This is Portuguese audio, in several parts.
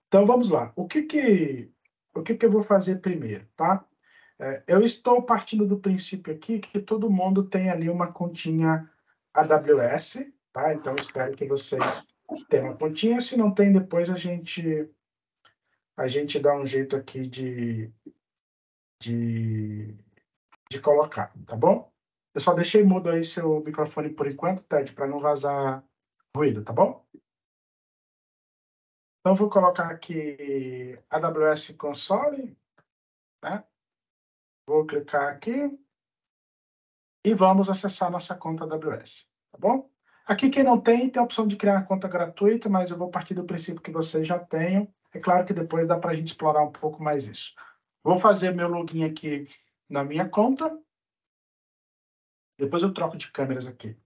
Então, vamos lá. O que que eu vou fazer primeiro, tá? Eu estou partindo do princípio aqui que todo mundo tem ali uma continha AWS, tá? Então, espero que vocês tenham uma continha. Se não tem, depois a gente dá um jeito aqui de, de colocar, tá bom? Eu só deixei mudo aí seu microfone por enquanto, Ted, para não vazar ruído, tá bom? Então, vou colocar aqui AWS Console, né? Vou clicar aqui e vamos acessar nossa conta AWS, tá bom? Aqui, quem não tem, tem a opção de criar uma conta gratuita, mas eu vou partir do princípio que vocês já tenham. É claro que depois dá para a gente explorar um pouco mais isso. Vou fazer meu login aqui na minha conta. Depois eu troco de câmeras aqui.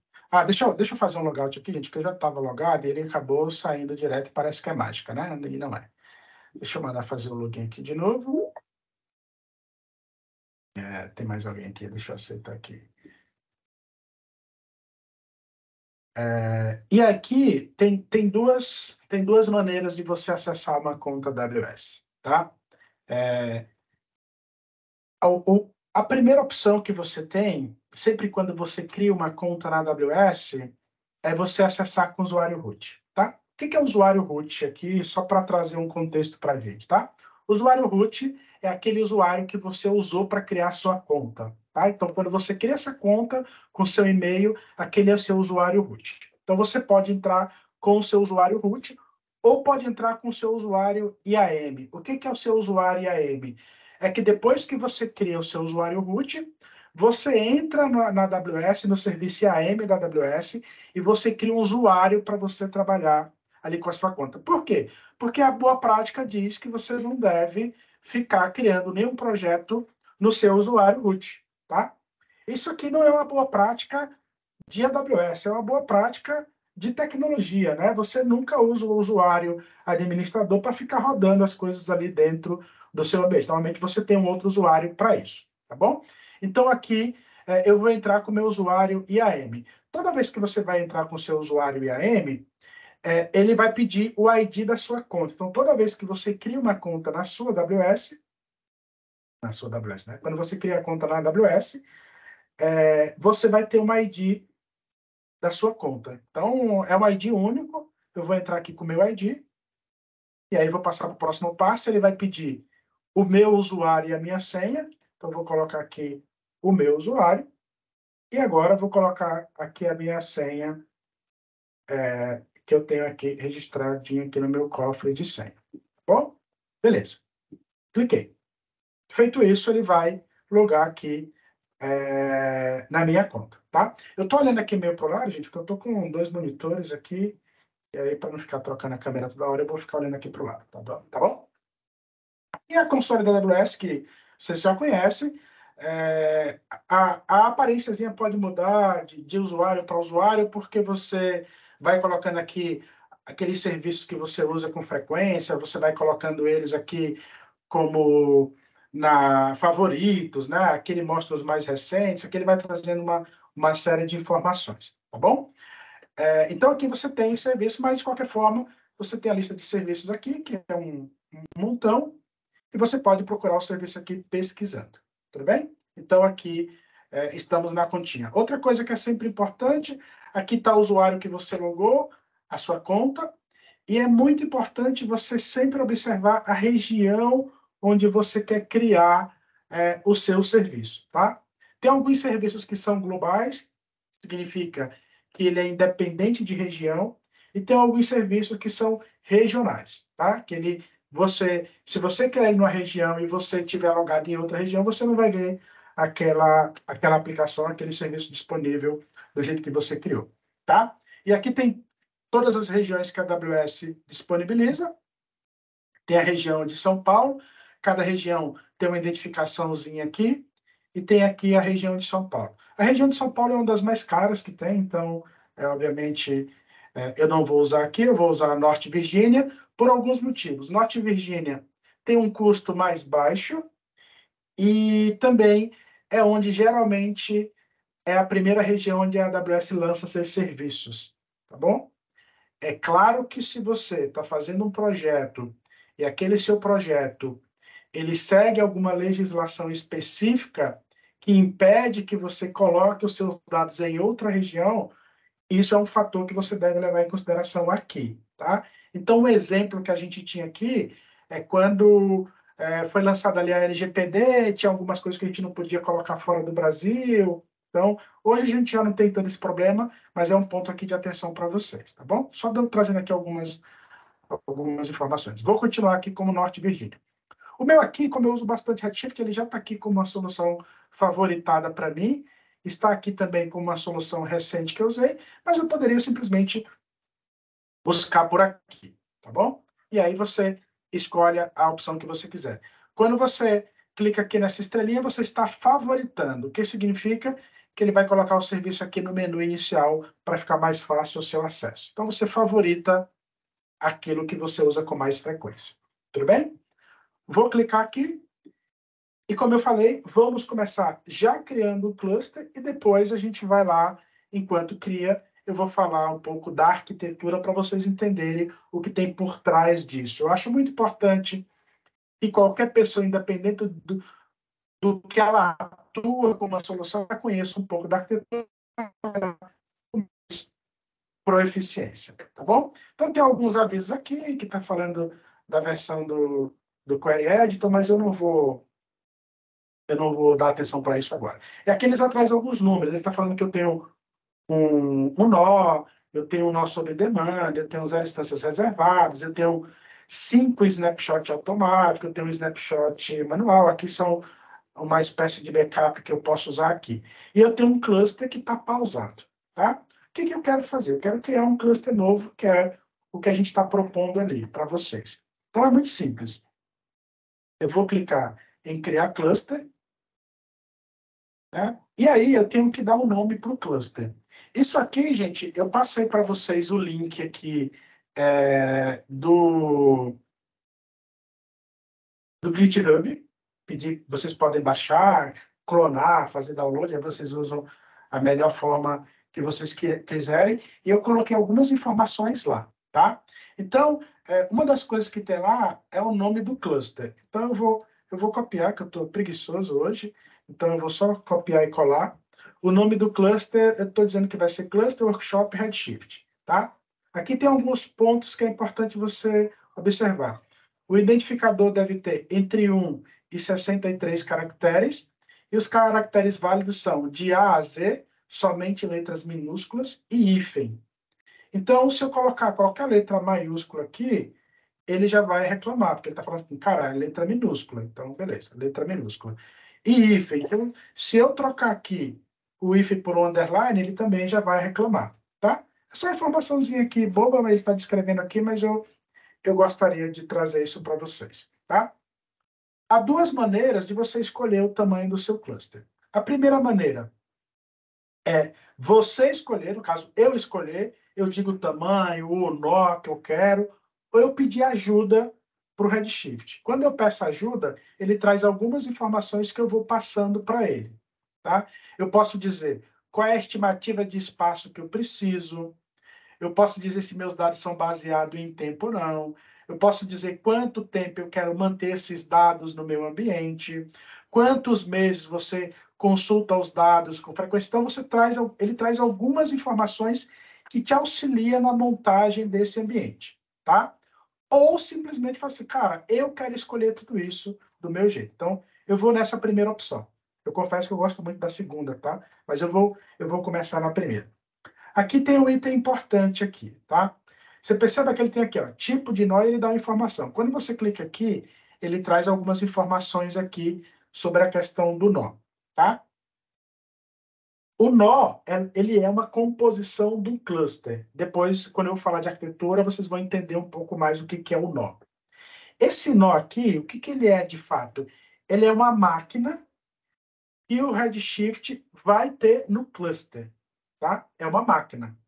Deixa eu fazer um logout aqui, gente, que eu já estava logado e ele acabou saindo direto e parece que é mágica, né? E não é. Deixa eu mandar fazer o login aqui de novo. Tem mais alguém aqui, deixa eu aceitar aqui. E aqui tem duas maneiras de você acessar uma conta AWS, tá? A primeira opção que você tem, sempre quando você cria uma conta na AWS, é você acessar com o usuário root, tá? O que é o usuário root aqui, só para trazer um contexto para a gente, tá? O usuário root é aquele usuário que você usou para criar sua conta, tá? Então, quando você cria essa conta com seu e-mail, aquele é o seu usuário root. Então, você pode entrar com o seu usuário root ou pode entrar com o seu usuário IAM. O que é o seu usuário IAM? É que depois que você cria o seu usuário root, você entra na AWS, no serviço IAM da AWS, e você cria um usuário para você trabalhar ali com a sua conta. Por quê? Porque a boa prática diz que você não deve ficar criando nenhum projeto no seu usuário root, tá? Isso aqui não é uma boa prática de AWS, é uma boa prática de tecnologia, né? Você nunca usa o usuário administrador para ficar rodando as coisas ali dentro do seu ambiente. Normalmente você tem um outro usuário para isso, tá bom? Então aqui eu vou entrar com o meu usuário IAM. Toda vez que você vai entrar com o seu usuário IAM, ele vai pedir o ID da sua conta. Então toda vez que você cria uma conta na sua AWS, né? Quando você cria a conta na AWS, você vai ter uma ID da sua conta. Então, é um ID único. Eu vou entrar aqui com o meu ID, e aí vou passar para o próximo passo. Ele vai pedir o meu usuário e a minha senha. Então, vou colocar aqui o meu usuário. E agora, vou colocar aqui a minha senha, que eu tenho aqui registradinha aqui no meu cofre de senha. Bom, beleza. Cliquei. Feito isso, ele vai logar aqui na minha conta, tá? Eu estou olhando aqui meio pro lado, gente, porque eu estou com 2 monitores aqui. E aí, para não ficar trocando a câmera toda hora, eu vou ficar olhando aqui para o lado, tá bom? E a console da AWS, que vocês já conhecem, a aparênciazinha pode mudar de usuário para usuário, porque você vai colocando aqui aqueles serviços que você usa com frequência, você vai colocando eles aqui como na favoritos, né? Aqui ele mostra os mais recentes, aqui ele vai trazendo uma série de informações, tá bom? Então, aqui você tem o serviço, mas, de qualquer forma, você tem a lista de serviços aqui, que é um montão, e você pode procurar o serviço aqui pesquisando, tudo bem? Então, aqui estamos na continha. Outra coisa que é sempre importante, aqui está o usuário que você logou, a sua conta, e é muito importante você sempre observar a região onde você quer criar o seu serviço, tá? Tem alguns serviços que são globais, significa que ele é independente de região, e tem alguns serviços que são regionais, tá? Se você quer ir numa região e você estiver logado em outra região, você não vai ver aquela aplicação, aquele serviço disponível do jeito que você criou, tá? E aqui tem todas as regiões que a AWS disponibiliza. Tem a região de São Paulo, cada região tem uma identificaçãozinha aqui, e tem aqui a região de São Paulo. A região de São Paulo é uma das mais caras que tem, então, obviamente, eu não vou usar aqui, eu vou usar a Norte Virgínia, por alguns motivos. Norte Virgínia tem um custo mais baixo, e também é onde geralmente é a primeira região onde a AWS lança seus serviços, tá bom? É claro que se você está fazendo um projeto e aquele seu projeto ele segue alguma legislação específica que impede que você coloque os seus dados em outra região, isso é um fator que você deve levar em consideração aqui, tá? Então, o exemplo que a gente tinha aqui é quando foi lançada ali a LGPD, tinha algumas coisas que a gente não podia colocar fora do Brasil. Então, hoje a gente já não tem tanto esse problema, mas é um ponto aqui de atenção para vocês, tá bom? Só trazendo aqui algumas informações. Vou continuar aqui como Norte Virgínia. O meu aqui, como eu uso bastante Redshift, ele já está aqui como uma solução favoritada para mim. Está aqui também como uma solução recente que eu usei, mas eu poderia simplesmente buscar por aqui, tá bom? E aí você escolhe a opção que você quiser. Quando você clica aqui nessa estrelinha, você está favoritando, o que significa que ele vai colocar o serviço aqui no menu inicial para ficar mais fácil o seu acesso. Então, você favorita aquilo que você usa com mais frequência. Tudo bem? Vou clicar aqui. E como eu falei, vamos começar já criando um cluster e depois a gente vai lá, enquanto cria, eu vou falar um pouco da arquitetura para vocês entenderem o que tem por trás disso. Eu acho muito importante que qualquer pessoa, independente do que ela atua como uma solução, ela conheça um pouco da arquitetura com proeficiência, tá bom? Então tem alguns avisos aqui que está falando da versão do Query Editor, mas eu não vou dar atenção para isso agora. E aqui eles atrasam alguns números. Ele está falando que eu tenho um nó, eu tenho um nó sob demanda, eu tenho 0 instâncias reservadas, eu tenho 5 snapshots automáticos, eu tenho um snapshot manual. Aqui são uma espécie de backup que eu posso usar aqui. E eu tenho um cluster que está pausado. Tá? O que eu quero fazer? Eu quero criar um cluster novo, que é o que a gente está propondo ali para vocês. Então, é muito simples. Eu vou clicar em criar cluster, né? E aí eu tenho que dar um nome para o cluster. Isso aqui, gente, eu passei para vocês o link aqui do GitHub. Vocês podem baixar, clonar, fazer download, aí vocês usam a melhor forma que vocês quiserem. E eu coloquei algumas informações lá, tá? Então, uma das coisas que tem lá é o nome do cluster. Então, eu vou copiar, que eu estou preguiçoso hoje. Então, eu vou só copiar e colar. O nome do cluster, eu estou dizendo que vai ser Cluster Workshop Redshift, tá? Aqui tem alguns pontos que é importante você observar. O identificador deve ter entre 1 e 63 caracteres, e os caracteres válidos são de A a Z, somente letras minúsculas, e hífen. Então, se eu colocar qualquer letra maiúscula aqui, ele já vai reclamar, porque ele está falando assim, cara, é letra minúscula. Então, beleza, letra minúscula. E hífen. Então, se eu trocar aqui o hífen por um underline, ele também já vai reclamar, tá? É só uma informaçãozinha aqui, boba, mas ele está descrevendo aqui, mas eu gostaria de trazer isso para vocês, tá? Há duas maneiras de você escolher o tamanho do seu cluster. A primeira maneira é você escolher, no caso, eu escolher, eu digo o tamanho, o nó que eu quero, ou eu pedir ajuda para o Redshift. Quando eu peço ajuda, ele traz algumas informações que eu vou passando para ele. Tá? Eu posso dizer qual é a estimativa de espaço que eu preciso, eu posso dizer se meus dados são baseados em tempo ou não, eu posso dizer quanto tempo eu quero manter esses dados no meu ambiente, quantos meses você consulta os dados com frequência. Então, ele traz algumas informações que te auxilia na montagem desse ambiente, tá? Ou simplesmente fala assim, cara, eu quero escolher tudo isso do meu jeito. Então, eu vou nessa primeira opção. Eu confesso que eu gosto muito da segunda, tá? Mas eu vou começar na primeira. Aqui tem um item importante aqui, tá? Você percebe que ele tem aqui, ó, tipo de nó, e ele dá uma informação. Quando você clica aqui, ele traz algumas informações aqui sobre a questão do nó, tá? O nó, ele é uma composição do cluster. Depois, quando eu falar de arquitetura, vocês vão entender um pouco mais o que é o nó. Esse nó aqui, o que ele é de fato? Ele é uma máquina que o Redshift vai ter no cluster, tá? É uma máquina,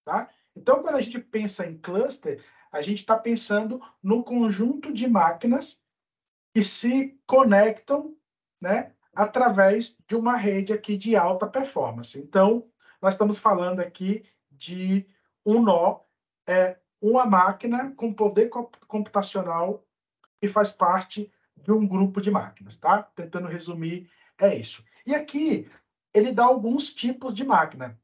tá? Então, quando a gente pensa em cluster, a gente está pensando no conjunto de máquinas que se conectam, né, através de uma rede aqui de alta performance. Então, nós estamos falando aqui de um nó, uma máquina com poder computacional e faz parte de um grupo de máquinas, tá? Tentando resumir, é isso. E aqui, ele dá alguns tipos de máquina.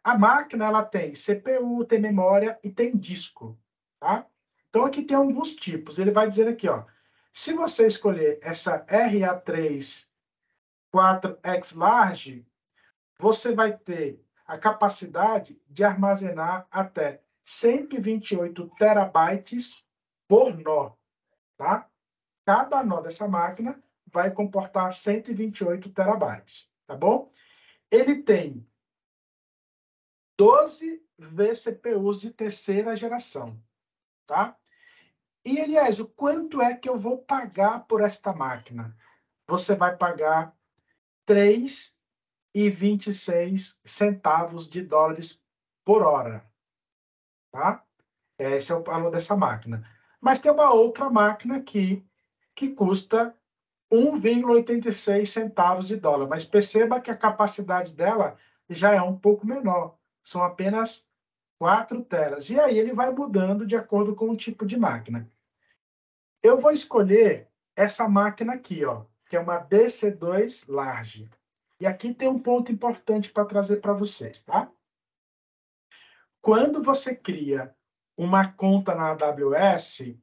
A máquina, ela tem CPU, tem memória e tem disco, tá? Então, aqui tem alguns tipos. Ele vai dizer aqui, ó, se você escolher essa RA3 4X Large, você vai ter a capacidade de armazenar até 128 terabytes por nó, tá? Cada nó dessa máquina vai comportar 128 terabytes, tá bom? Ele tem 12 vCPUs de terceira geração, tá? E, Eliésio, quanto é que eu vou pagar por esta máquina? Você vai pagar 3,26 centavos de dólares por hora, tá? Esse é o valor dessa máquina. Mas tem uma outra máquina aqui que custa 1,86 centavos de dólar. Mas perceba que a capacidade dela já é um pouco menor. São apenas 4 teras. E aí ele vai mudando de acordo com o tipo de máquina. Eu vou escolher essa máquina aqui, ó, que é uma DC2 Large. E aqui tem um ponto importante para trazer para vocês, tá? Quando você cria uma conta na AWS,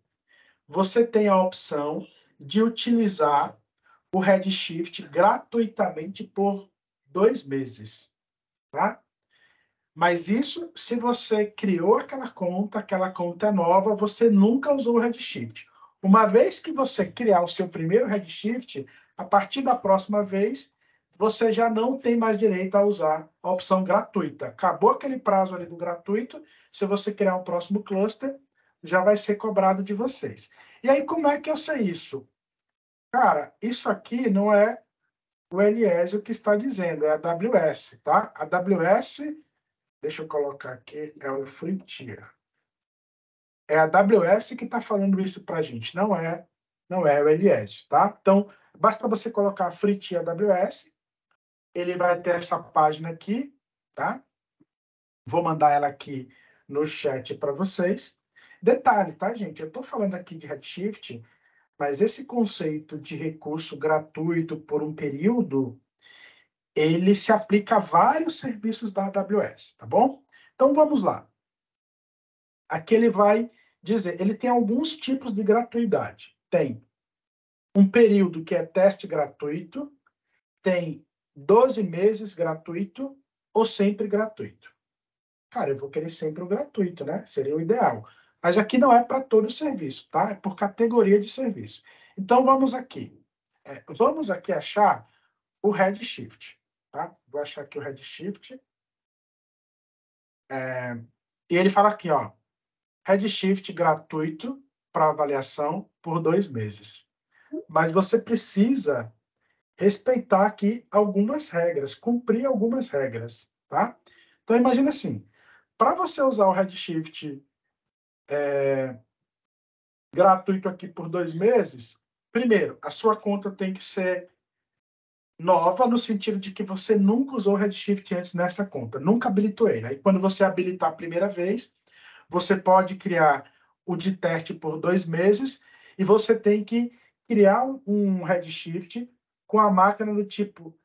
você tem a opção de utilizar o Redshift gratuitamente por 2 meses, tá? Mas isso, se você criou aquela conta é nova, você nunca usou o Redshift. Uma vez que você criar o seu primeiro Redshift, a partir da próxima vez, você já não tem mais direito a usar a opção gratuita. Acabou aquele prazo ali do gratuito, se você criar um próximo cluster, já vai ser cobrado de vocês. E aí, como é que eu sei isso? Cara, isso aqui não é o Eliésio que está dizendo, é a AWS, tá? A AWS, deixa eu colocar aqui, é o Free Tier. É a AWS que está falando isso para a gente, não é o Eliésio, tá? Então, basta você colocar Free Tier AWS, ele vai ter essa página aqui, tá? Vou mandar ela aqui no chat para vocês. Detalhe, tá, gente? Eu estou falando aqui de Redshift, mas esse conceito de recurso gratuito por um período, ele se aplica a vários serviços da AWS, tá bom? Então, vamos lá. Aqui ele vai dizer, ele tem alguns tipos de gratuidade. Tem um período que é teste gratuito, tem 12 meses gratuito ou sempre gratuito. Cara, eu vou querer sempre o gratuito, né? Seria o ideal. Mas aqui não é para todo o serviço, tá? É por categoria de serviço. Então, vamos aqui. Vamos aqui achar o Redshift, tá? Vou achar aqui o Redshift. E ele fala aqui, ó, Redshift gratuito para avaliação por 2 meses. Mas você precisa respeitar aqui algumas regras, cumprir algumas regras, tá? Então, imagina assim, para você usar o Redshift gratuito aqui por 2 meses, primeiro, a sua conta tem que ser nova, no sentido de que você nunca usou o Redshift antes nessa conta, nunca habilitou ele. Aí, quando você habilitar a primeira vez, você pode criar o de teste por 2 meses e você tem que criar um Redshift com a máquina do tipo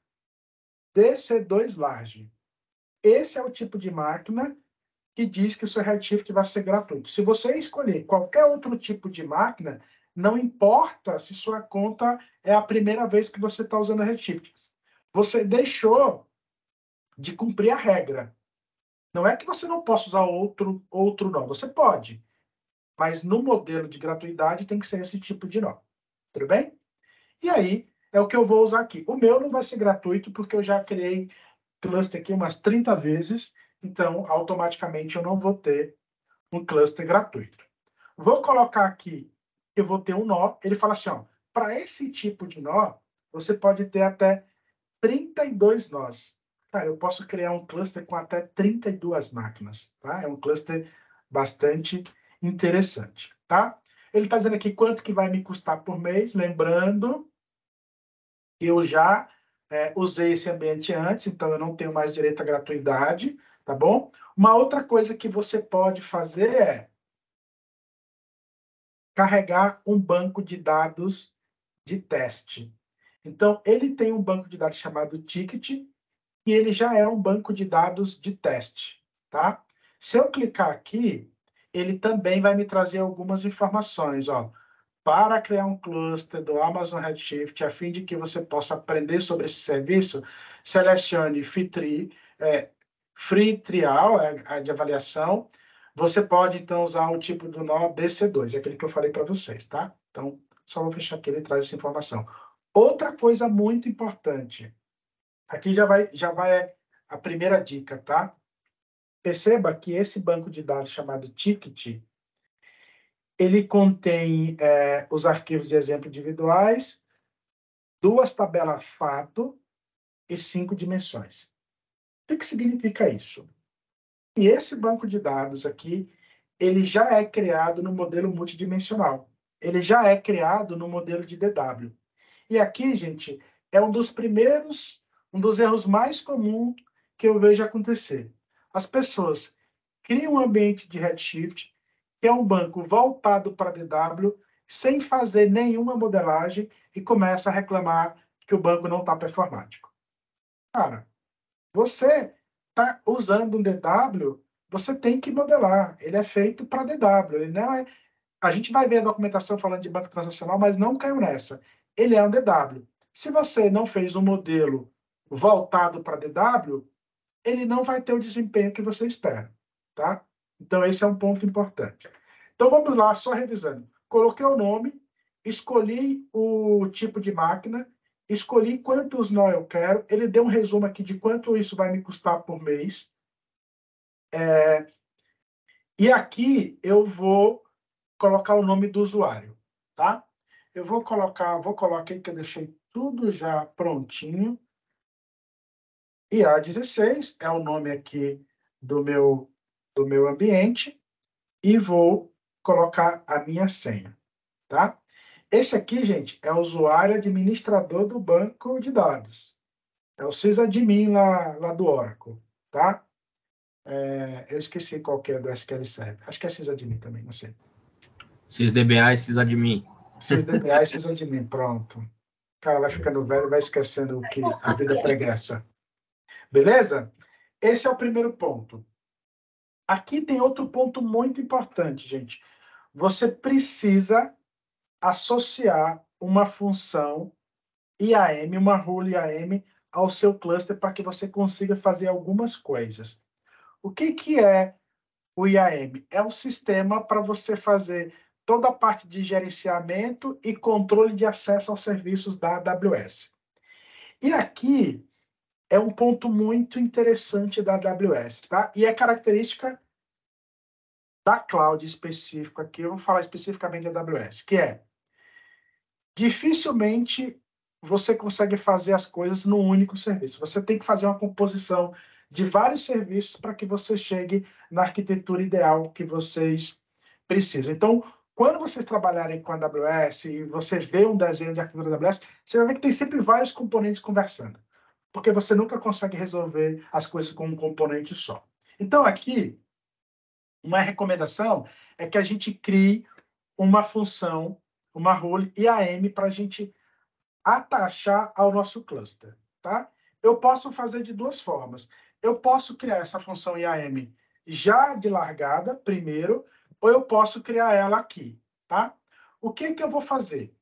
DC2 Large. Esse é o tipo de máquina que diz que o seu Redshift vai ser gratuito. Se você escolher qualquer outro tipo de máquina, não importa se sua conta é a primeira vez que você está usando o Redshift. Você deixou de cumprir a regra. Não é que você não possa usar outro não. Você pode. Mas no modelo de gratuidade tem que ser esse tipo de nó. Tudo bem? E aí, é o que eu vou usar aqui. O meu não vai ser gratuito, porque eu já criei cluster aqui umas 30 vezes, então automaticamente eu não vou ter um cluster gratuito. Vou colocar aqui, eu vou ter um nó, ele fala assim, ó, para esse tipo de nó, você pode ter até 32 nós. Cara, eu posso criar um cluster com até 32 máquinas, tá? É um cluster bastante interessante, tá? Ele está dizendo aqui quanto que vai me custar por mês, lembrando que eu já usei esse ambiente antes, então eu não tenho mais direito à gratuidade, tá bom? Uma outra coisa que você pode fazer é carregar um banco de dados de teste. Então, ele tem um banco de dados chamado Ticket, e ele já é um banco de dados de teste, tá? Se eu clicar aqui, ele também vai me trazer algumas informações, ó. Para criar um cluster do Amazon Redshift, a fim de que você possa aprender sobre esse serviço, selecione Free Trial, a de avaliação. Você pode, então, usar o tipo do nó DC2, aquele que eu falei para vocês, tá? Então, só vou fechar aqui, ele traz essa informação. Outra coisa muito importante, aqui já vai a primeira dica, tá? Perceba que esse banco de dados chamado Ticket, ele contém os arquivos de exemplo individuais, 2 tabelas fato e 5 dimensões. O que significa isso? E esse banco de dados aqui, ele já é criado no modelo multidimensional. Ele já é criado no modelo de DW. E aqui, gente, é um dos erros mais comuns que eu vejo acontecer. As pessoas criam um ambiente de Redshift, que é um banco voltado para DW, sem fazer nenhuma modelagem e começa a reclamar que o banco não está performático. Cara, você está usando um DW, você tem que modelar. Ele é feito para DW. Ele não é. A gente vai ver a documentação falando de banco transacional, mas não caiu nessa. Ele é um DW. Se você não fez um modelo voltado para DW, ele não vai ter o desempenho que você espera, tá? Então, esse é um ponto importante. Então, vamos lá, só revisando. Coloquei o nome, escolhi o tipo de máquina, escolhi quantos nó eu quero, ele deu um resumo aqui de quanto isso vai me custar por mês. E aqui eu vou colocar o nome do usuário, tá? Eu vou colocar aqui que eu deixei tudo já prontinho. E A16 é o nome aqui do meu ambiente e vou colocar a minha senha, tá? Esse aqui, gente, é o usuário administrador do banco de dados. É o sysadmin lá do Oracle, tá? Eu esqueci qual que é do SQL Server. Acho que é sysadmin também, não sei. SysDBA e sysadmin. SysDBA e sysadmin, pronto. O cara vai ficando velho e vai esquecendo o que a vida pregressa. Beleza? Esse é o primeiro ponto. Aqui tem outro ponto muito importante, gente. Você precisa associar uma função IAM, uma rule IAM, ao seu cluster para que você consiga fazer algumas coisas. O que é o IAM? É um sistema para você fazer toda a parte de gerenciamento e controle de acesso aos serviços da AWS. E aqui é um ponto muito interessante da AWS, tá? E é característica da cloud específico aqui, eu vou falar especificamente da AWS, que é dificilmente você consegue fazer as coisas num único serviço. Você tem que fazer uma composição de vários serviços para que você chegue na arquitetura ideal que vocês precisam. Então, quando vocês trabalharem com a AWS e você vê um desenho de arquitetura da AWS, você vai ver que tem sempre vários componentes conversando, porque você nunca consegue resolver as coisas com um componente só. Então, aqui, uma recomendação é que a gente crie uma função, uma role IAM para a gente atachar ao nosso cluster, tá? Eu posso fazer de duas formas. Eu posso criar essa função IAM já de largada, primeiro, ou eu posso criar ela aqui, tá? O que eu vou fazer?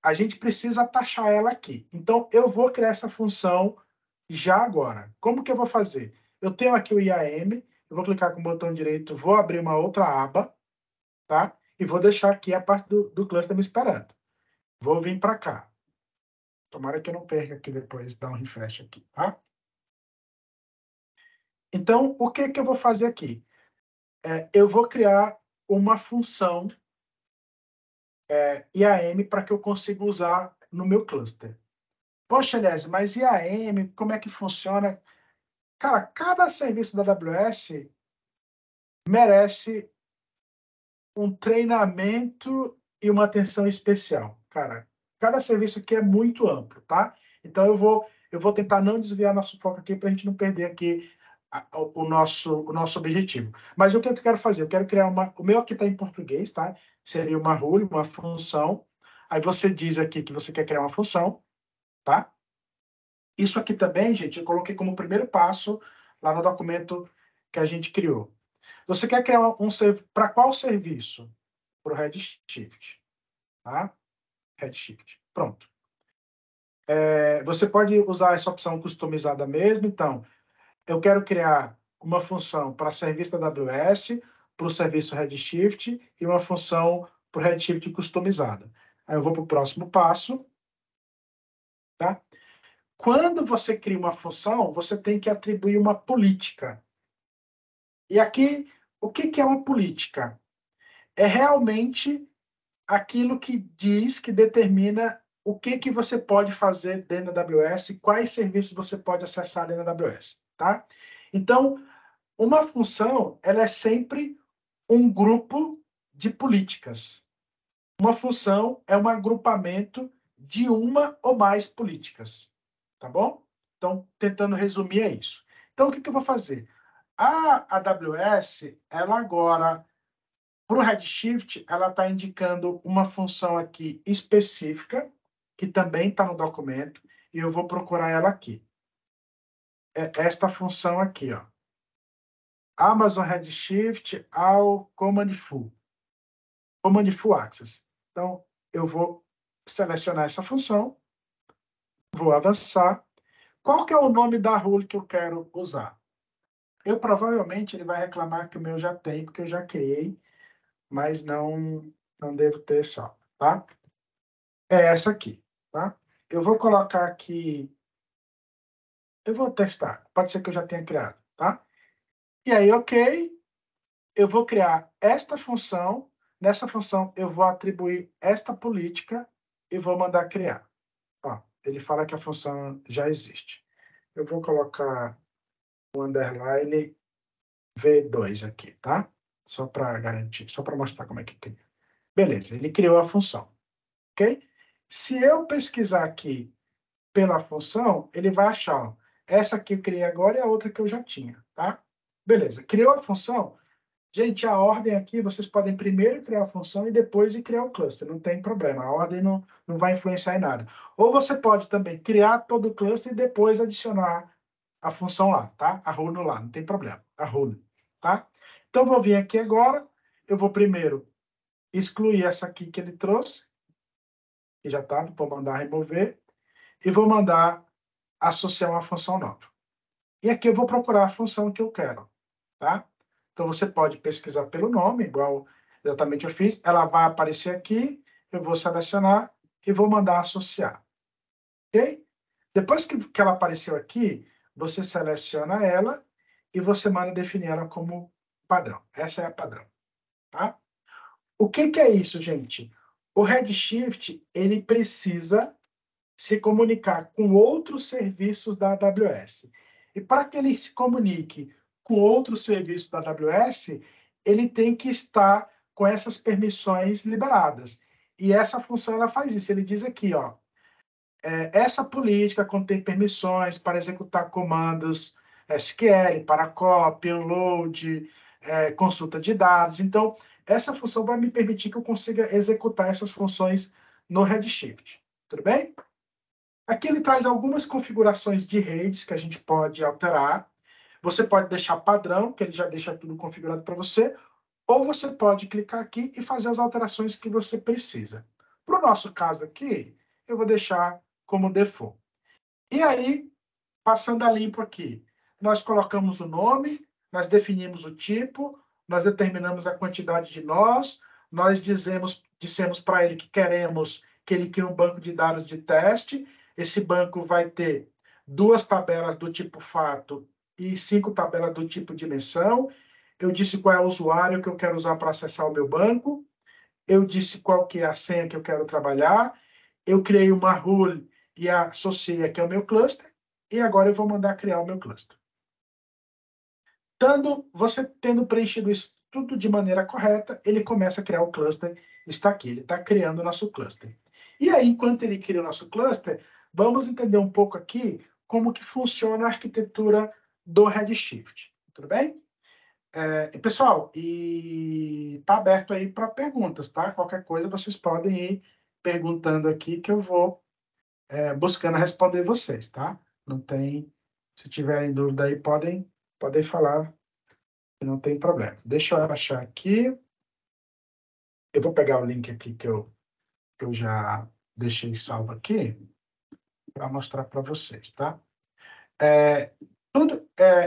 A gente precisa atachar ela aqui. Então, eu vou criar essa função já agora. Como que eu vou fazer? Eu tenho aqui o IAM, eu vou clicar com o botão direito, vou abrir uma outra aba, tá? E vou deixar aqui a parte do cluster me esperando. Vou vir para cá. Tomara que eu não perca aqui depois, dar um refresh aqui, tá? Então, o que eu vou fazer aqui? Eu vou criar uma função IAM para que eu consiga usar no meu cluster. Poxa, aliás, mas IAM, como é que funciona? Cara, cada serviço da AWS merece um treinamento e uma atenção especial. Cara, cada serviço aqui é muito amplo, tá? Então, eu vou tentar não desviar nosso foco aqui para a gente não perder aqui o nosso objetivo. Mas o que eu quero fazer? Eu quero criar o meu aqui está em português, tá? Seria uma rule, uma função. Aí você diz aqui que você quer criar uma função, tá? Isso aqui também, gente, eu coloquei como primeiro passo lá no documento que a gente criou. Você quer criar para qual serviço? Para o Redshift, tá? Redshift. Pronto. Você pode usar essa opção customizada mesmo. Então, eu quero criar uma função para serviço da AWS, para o serviço Redshift e uma função para o Redshift customizada. Aí eu vou para o próximo passo, tá? Quando você cria uma função, você tem que atribuir uma política. E aqui, o que é uma política? É realmente aquilo que diz, que determina o que você pode fazer dentro da AWS, quais serviços você pode acessar dentro da AWS, tá? Então, uma função, ela é sempre um grupo de políticas. Uma função é um agrupamento de uma ou mais políticas, tá bom? Então, tentando resumir, é isso. Então, o que eu vou fazer? A AWS, ela agora, para o Redshift, ela está indicando uma função aqui específica, que também está no documento, e eu vou procurar ela aqui. É esta função aqui, ó. Amazon Redshift ao Command Full Access. Então, eu vou selecionar essa função, vou avançar. Qual que é o nome da rule que eu quero usar? Provavelmente ele vai reclamar que o meu já tem, porque eu já criei, mas não devo ter salvo, tá? É essa aqui, tá? Eu vou colocar aqui, eu vou testar, pode ser que eu já tenha criado, tá? E aí, ok, eu vou criar esta função, nessa função eu vou atribuir esta política e vou mandar criar. Ó, ele fala que a função já existe. Eu vou colocar o underline V2 aqui, tá? Só para garantir, só para mostrar como é que cria. Beleza, ele criou a função, ok? Se eu pesquisar aqui pela função, ele vai achar, ó, essa aqui eu criei agora e a outra que eu já tinha, tá? Beleza, criou a função. Gente, a ordem aqui, vocês podem primeiro criar a função e depois ir criar o cluster, não tem problema, a ordem não vai influenciar em nada. Ou você pode também criar todo o cluster e depois adicionar a função lá, tá? A rule lá, não tem problema, a rule, tá? Então, vou vir aqui agora, eu vou primeiro excluir essa aqui que ele trouxe, que já tá, vou mandar remover, e vou mandar associar uma função nova. E aqui eu vou procurar a função que eu quero, tá? Então, você pode pesquisar pelo nome, igual exatamente eu fiz. Ela vai aparecer aqui, eu vou selecionar e vou mandar associar. Ok? Depois que ela apareceu aqui, você seleciona ela e você manda definir ela como padrão. Essa é a padrão. Tá? O que é isso, gente? O Redshift, ele precisa se comunicar com outros serviços da AWS. E para que ele se comunique com outros serviços da AWS, ele tem que estar com essas permissões liberadas. E essa função ela faz isso. Ele diz aqui, ó, essa política contém permissões para executar comandos SQL, para copy, load, consulta de dados. Então, essa função vai me permitir que eu consiga executar essas funções no Redshift. Tudo bem? Aqui ele traz algumas configurações de redes que a gente pode alterar. Você pode deixar padrão, que ele já deixa tudo configurado para você, ou você pode clicar aqui e fazer as alterações que você precisa. Para o nosso caso aqui, eu vou deixar como default. E aí, passando a limpo aqui, nós colocamos o nome, nós definimos o tipo, nós determinamos a quantidade de nós dissemos para ele que queremos que ele crie um banco de dados de teste. Esse banco vai ter 2 tabelas do tipo fato e 5 tabelas do tipo dimensão. Eu disse qual é o usuário que eu quero usar para acessar o meu banco. Eu disse qual que é a senha que eu quero trabalhar. Eu criei uma rule e associei aqui ao meu cluster. E agora eu vou mandar criar o meu cluster. Você tendo preenchido isso tudo de maneira correta, ele começa a criar o cluster. Está aqui, ele está criando o nosso cluster. E aí, enquanto ele cria o nosso cluster, vamos entender um pouco aqui como que funciona a arquitetura do Redshift. Tudo bem? Pessoal, e tá aberto aí para perguntas, tá? Qualquer coisa vocês podem ir perguntando aqui que eu vou buscando responder vocês, tá? Não tem... Se tiverem dúvida aí, podem falar, que não tem problema. Deixa eu achar aqui. Eu vou pegar o link aqui que eu já deixei salvo aqui para mostrar para vocês, tá?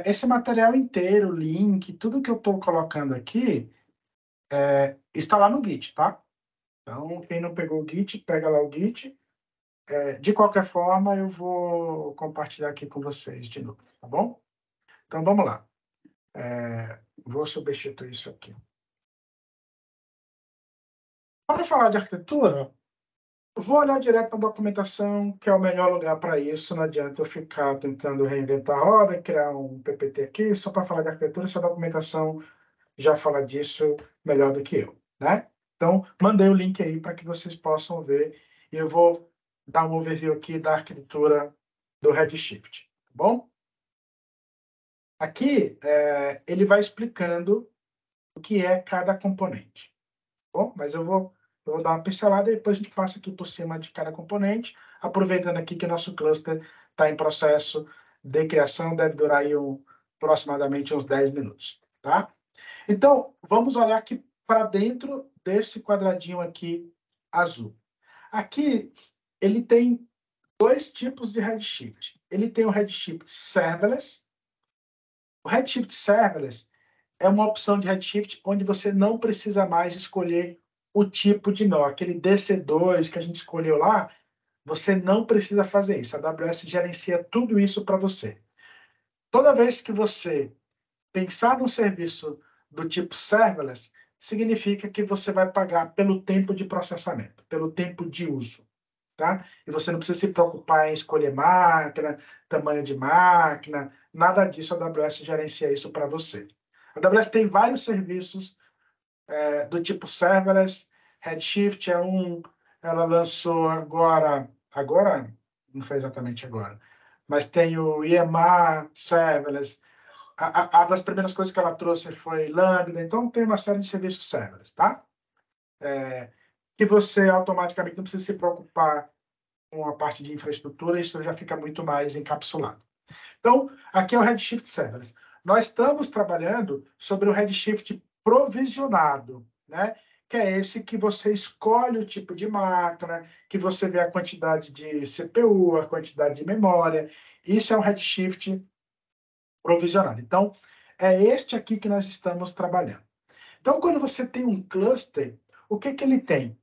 Esse material inteiro, link, tudo que eu estou colocando aqui, está lá no Git, tá? Então, quem não pegou o Git, pega lá o Git. De qualquer forma, eu vou compartilhar aqui com vocês de novo, tá bom? Então, vamos lá. Vou substituir isso aqui. Para falar de arquitetura, vou olhar direto na documentação, que é o melhor lugar para isso. Não adianta eu ficar tentando reinventar a roda, criar um PPT aqui, só para falar de arquitetura, essa documentação já fala disso melhor do que eu, né? Então, mandei o link aí para que vocês possam ver. E eu vou dar um overview aqui da arquitetura do Redshift, tá bom? Aqui, ele vai explicando o que é cada componente, tá bom? Mas eu vou dar uma pincelada e depois a gente passa aqui por cima de cada componente, aproveitando aqui que o nosso cluster está em processo de criação, deve durar aí aproximadamente uns 10 minutos, tá? Então, vamos olhar aqui para dentro desse quadradinho aqui azul. Aqui, ele tem dois tipos de Redshift. Ele tem o Redshift Serverless. O Redshift Serverless é uma opção de Redshift onde você não precisa mais escolher o tipo de nó. Aquele DC2 que a gente escolheu lá, você não precisa fazer isso. A AWS gerencia tudo isso para você. Toda vez que você pensar num serviço do tipo serverless, significa que você vai pagar pelo tempo de processamento, pelo tempo de uso, tá? E você não precisa se preocupar em escolher máquina, tamanho de máquina, nada disso. A AWS gerencia isso para você. A AWS tem vários serviços do tipo serverless. Redshift é um, ela lançou agora, não foi exatamente agora, mas tem o EMR serverless. A das primeiras coisas que ela trouxe foi Lambda, então tem uma série de serviços serverless, tá? Que você automaticamente não precisa se preocupar com a parte de infraestrutura, isso já fica muito mais encapsulado. Então, aqui é o Redshift Serverless. Nós estamos trabalhando sobre o Redshift provisionado, né? Que é esse que você escolhe o tipo de máquina, que você vê a quantidade de CPU, a quantidade de memória. Isso é o Redshift provisionado. Então, é este aqui que nós estamos trabalhando. Então, quando você tem um cluster, o que ele tem?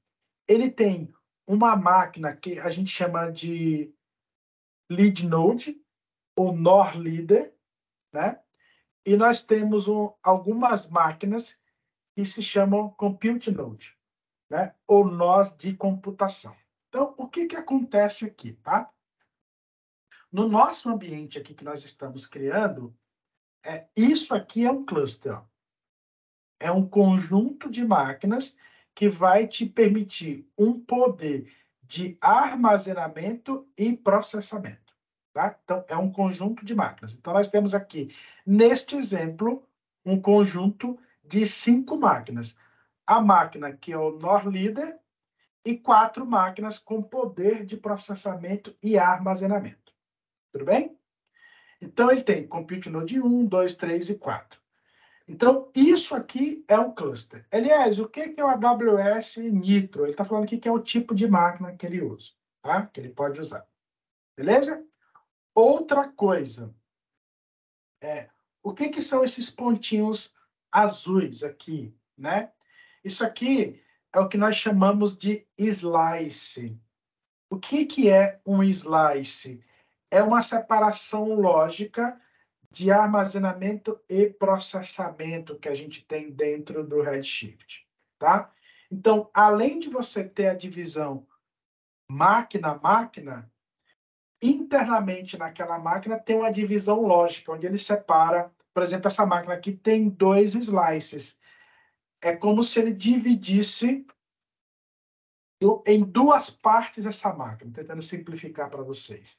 Ele tem uma máquina que a gente chama de lead node, ou NOR leader, né? E nós temos algumas máquinas que se chamam compute node, né? Ou nós de computação. Então, o que acontece aqui, tá? No nosso ambiente aqui que nós estamos criando, isso aqui é um cluster, ó. É um conjunto de máquinas que vai te permitir um poder de armazenamento e processamento, tá? Então, é um conjunto de máquinas. Então, nós temos aqui, neste exemplo, um conjunto de 5 máquinas. A máquina que é o NOR Leader e 4 máquinas com poder de processamento e armazenamento. Tudo bem? Então, ele tem Compute Node 1, 2, 3 e 4. Então, isso aqui é um cluster. Aliás, o que é o AWS Nitro? Ele está falando aqui que é o tipo de máquina que ele usa, tá? Que ele pode usar. Beleza? Outra coisa. O que são esses pontinhos azuis aqui, né? Isso aqui é o que nós chamamos de slice. O que é um slice? É uma separação lógica de armazenamento e processamento que a gente tem dentro do Redshift, tá? Então, além de você ter a divisão máquina a máquina, internamente naquela máquina tem uma divisão lógica, onde ele separa, por exemplo, essa máquina aqui tem 2 slices. É como se ele dividisse em 2 partes essa máquina, tentando simplificar para vocês.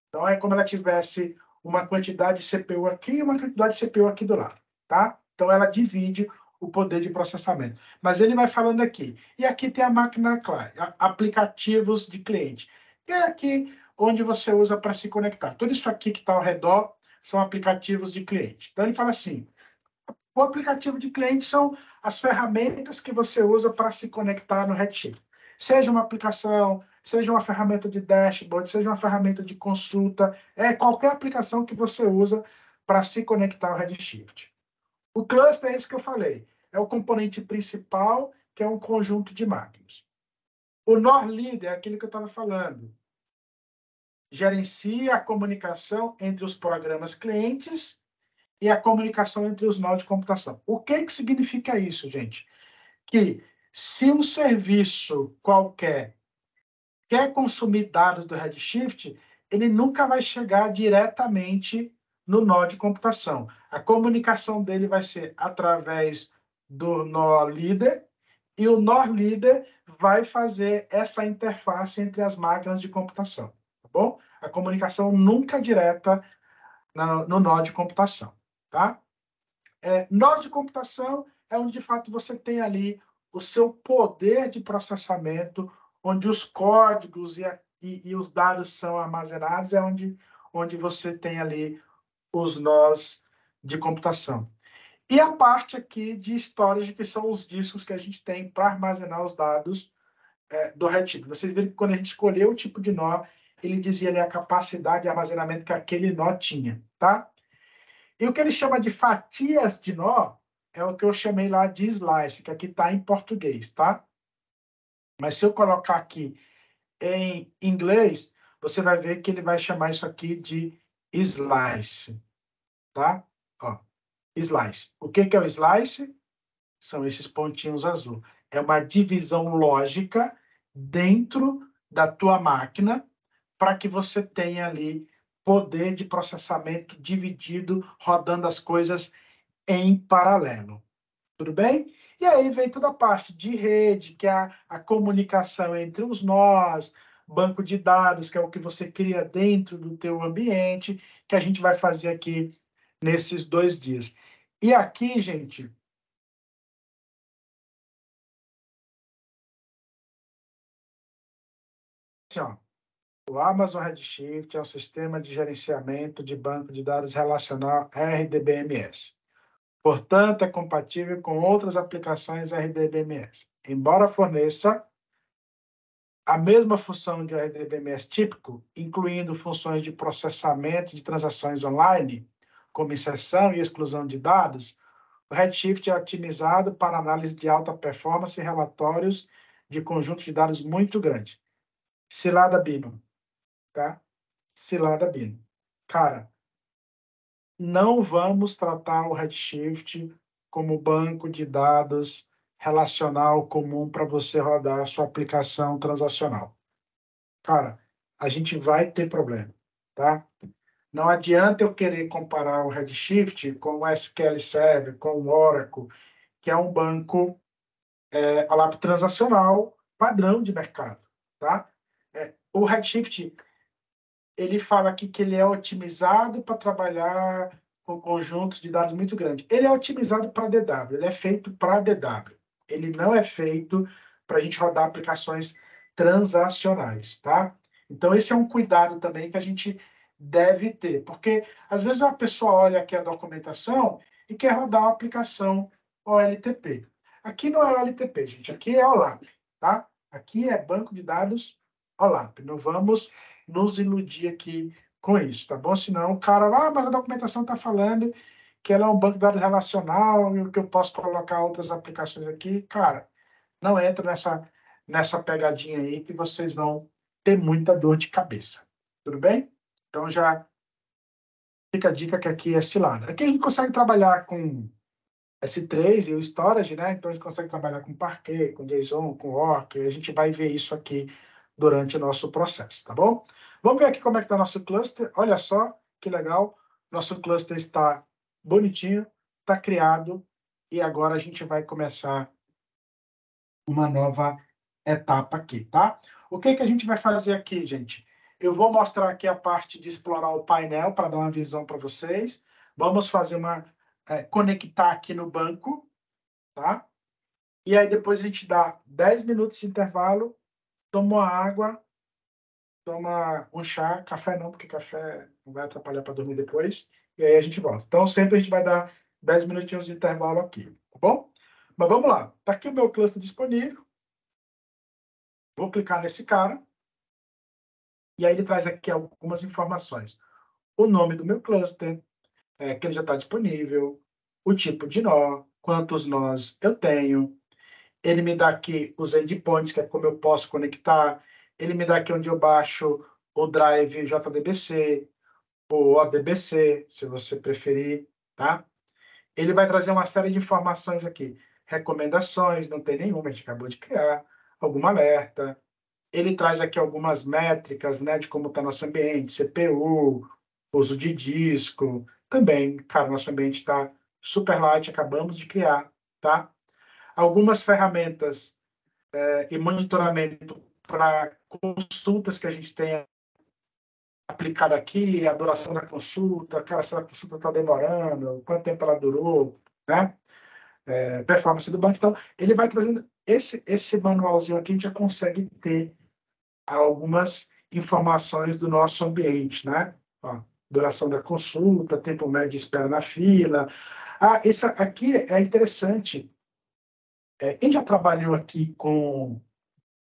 Então, é como ela tivesse uma quantidade de CPU aqui e uma quantidade de CPU aqui do lado, tá? Então, ela divide o poder de processamento. Mas ele vai falando aqui. E aqui tem a máquina, aplicativos de cliente. E é aqui onde você usa para se conectar. Tudo isso aqui que está ao redor são aplicativos de cliente. Então, ele fala assim, o aplicativo de cliente são as ferramentas que você usa para se conectar no Redshift. Seja uma aplicação, seja uma ferramenta de dashboard, seja uma ferramenta de consulta, qualquer aplicação que você usa para se conectar ao Redshift. O cluster é isso que eu falei. É o componente principal, que é um conjunto de máquinas. O NOR Leader é aquilo que eu estava falando. Gerencia a comunicação entre os programas clientes e a comunicação entre os nós de computação. O que significa isso, gente? Que se um serviço qualquer quer consumir dados do Redshift, ele nunca vai chegar diretamente no nó de computação. A comunicação dele vai ser através do nó líder, e o nó líder vai fazer essa interface entre as máquinas de computação, tá bom? A comunicação nunca é direta no nó de computação, tá? Nós de computação é onde, de fato, você tem ali o seu poder de processamento, onde os códigos e os dados são armazenados, é onde você tem ali os nós de computação. E a parte aqui de storage, que são os discos que a gente tem para armazenar os dados do Redshift. Vocês viram que quando a gente escolheu o tipo de nó, ele dizia ali a capacidade de armazenamento que aquele nó tinha, tá? E o que ele chama de fatias de nó é o que eu chamei lá de slice, que aqui está em português, tá? Mas se eu colocar aqui em inglês, você vai ver que ele vai chamar isso aqui de slice, tá? Ó, slice. O que é o slice? São esses pontinhos azul. É uma divisão lógica dentro da tua máquina para que você tenha ali poder de processamento dividido, rodando as coisas em paralelo. Tudo bem? E aí vem toda a parte de rede, que é a comunicação entre os nós, banco de dados, que é o que você cria dentro do teu ambiente, que a gente vai fazer aqui nesses 2 dias. E aqui, gente, assim, ó, o Amazon Redshift é um sistema de gerenciamento de banco de dados relacional RDBMS. Portanto, é compatível com outras aplicações RDBMS. Embora forneça a mesma função de RDBMS típico, incluindo funções de processamento de transações online, como inserção e exclusão de dados, o Redshift é otimizado para análise de alta performance e relatórios de conjuntos de dados muito grandes. Cilada Bino, tá? Cilada Bino. Cara, não vamos tratar o Redshift como banco de dados relacional comum para você rodar a sua aplicação transacional. Cara, a gente vai ter problema, tá? Não adianta eu querer comparar o Redshift com o SQL Server, com o Oracle, que é um banco OLAP transacional padrão de mercado, tá? O Redshift, ele fala aqui que ele é otimizado para trabalhar com conjuntos de dados muito grandes. Ele é otimizado para DW, ele é feito para DW. Ele não é feito para a gente rodar aplicações transacionais, tá? Então, esse é um cuidado também que a gente deve ter, porque às vezes uma pessoa olha aqui a documentação e quer rodar uma aplicação OLTP. Aqui não é OLTP, gente, aqui é OLAP, tá? Aqui é banco de dados OLAP. Não vamos nos iludir aqui com isso, tá bom? Senão o cara, mas a documentação está falando que ela é um banco de dados relacional e que eu posso colocar outras aplicações aqui. Cara, não entra nessa pegadinha aí que vocês vão ter muita dor de cabeça. Tudo bem? Então já fica a dica que aqui é cilada. Aqui a gente consegue trabalhar com S3 e o storage, né? Então a gente consegue trabalhar com Parquet, com JSON, com Orc, e a gente vai ver isso aqui durante o nosso processo, tá bom? Vamos ver aqui como é que está nosso cluster. Olha só que legal. Nosso cluster está bonitinho, está criado, e agora a gente vai começar uma nova etapa aqui, tá? O que a gente vai fazer aqui, gente? Eu vou mostrar aqui a parte de explorar o painel para dar uma visão para vocês. Vamos fazer conectar aqui no banco, tá? E aí depois a gente dá 10 minutos de intervalo, toma uma água, toma um chá, café não, porque café não vai atrapalhar para dormir depois, e aí a gente volta. Então sempre a gente vai dar 10 minutinhos de intervalo aqui, tá bom? Mas vamos lá. Tá aqui o meu cluster disponível. Vou clicar nesse cara. E aí ele traz aqui algumas informações. O nome do meu cluster, que ele já está disponível, o tipo de nó, quantos nós eu tenho. Ele me dá aqui os endpoints, que é como eu posso conectar. Ele me dá aqui onde eu baixo o drive JDBC, ou ODBC, se você preferir, tá? Ele vai trazer uma série de informações aqui. Recomendações, não tem nenhuma, a gente acabou de criar. Alguma alerta. Ele traz aqui algumas métricas, né, de como está nosso ambiente, CPU, uso de disco. Também, cara, nosso ambiente está super light, acabamos de criar, tá? Algumas ferramentas e monitoramento para consultas que a gente tem aplicado aqui, a duração da consulta, cara, se a consulta está demorando, quanto tempo ela durou, né? Performance do banco. Então, ele vai trazendo esse manualzinho aqui, a gente já consegue ter algumas informações do nosso ambiente, né? Ó, duração da consulta, tempo médio de espera na fila. Isso aqui é interessante. Quem já trabalhou aqui com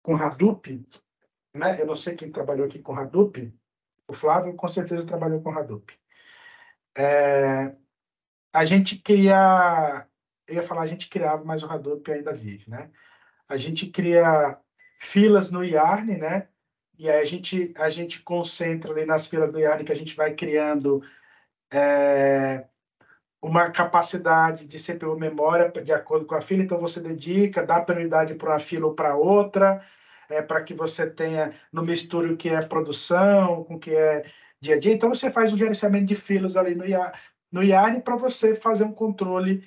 Hadoop, né? Eu não sei quem trabalhou aqui com Hadoop. O Flávio com certeza trabalhou com Hadoop. A gente cria... Eu ia falar a gente criava, mas o Hadoop ainda vive, né? A gente cria filas no Yarn, né? E aí a gente concentra ali nas filas do Yarn que a gente vai criando uma capacidade de CPU memória de acordo com a fila. Então, você dedica, dá prioridade para uma fila ou para outra, para que você tenha no misture o que é produção, com o que é dia a dia. Então, você faz um gerenciamento de filas ali no Yarn para você fazer um controle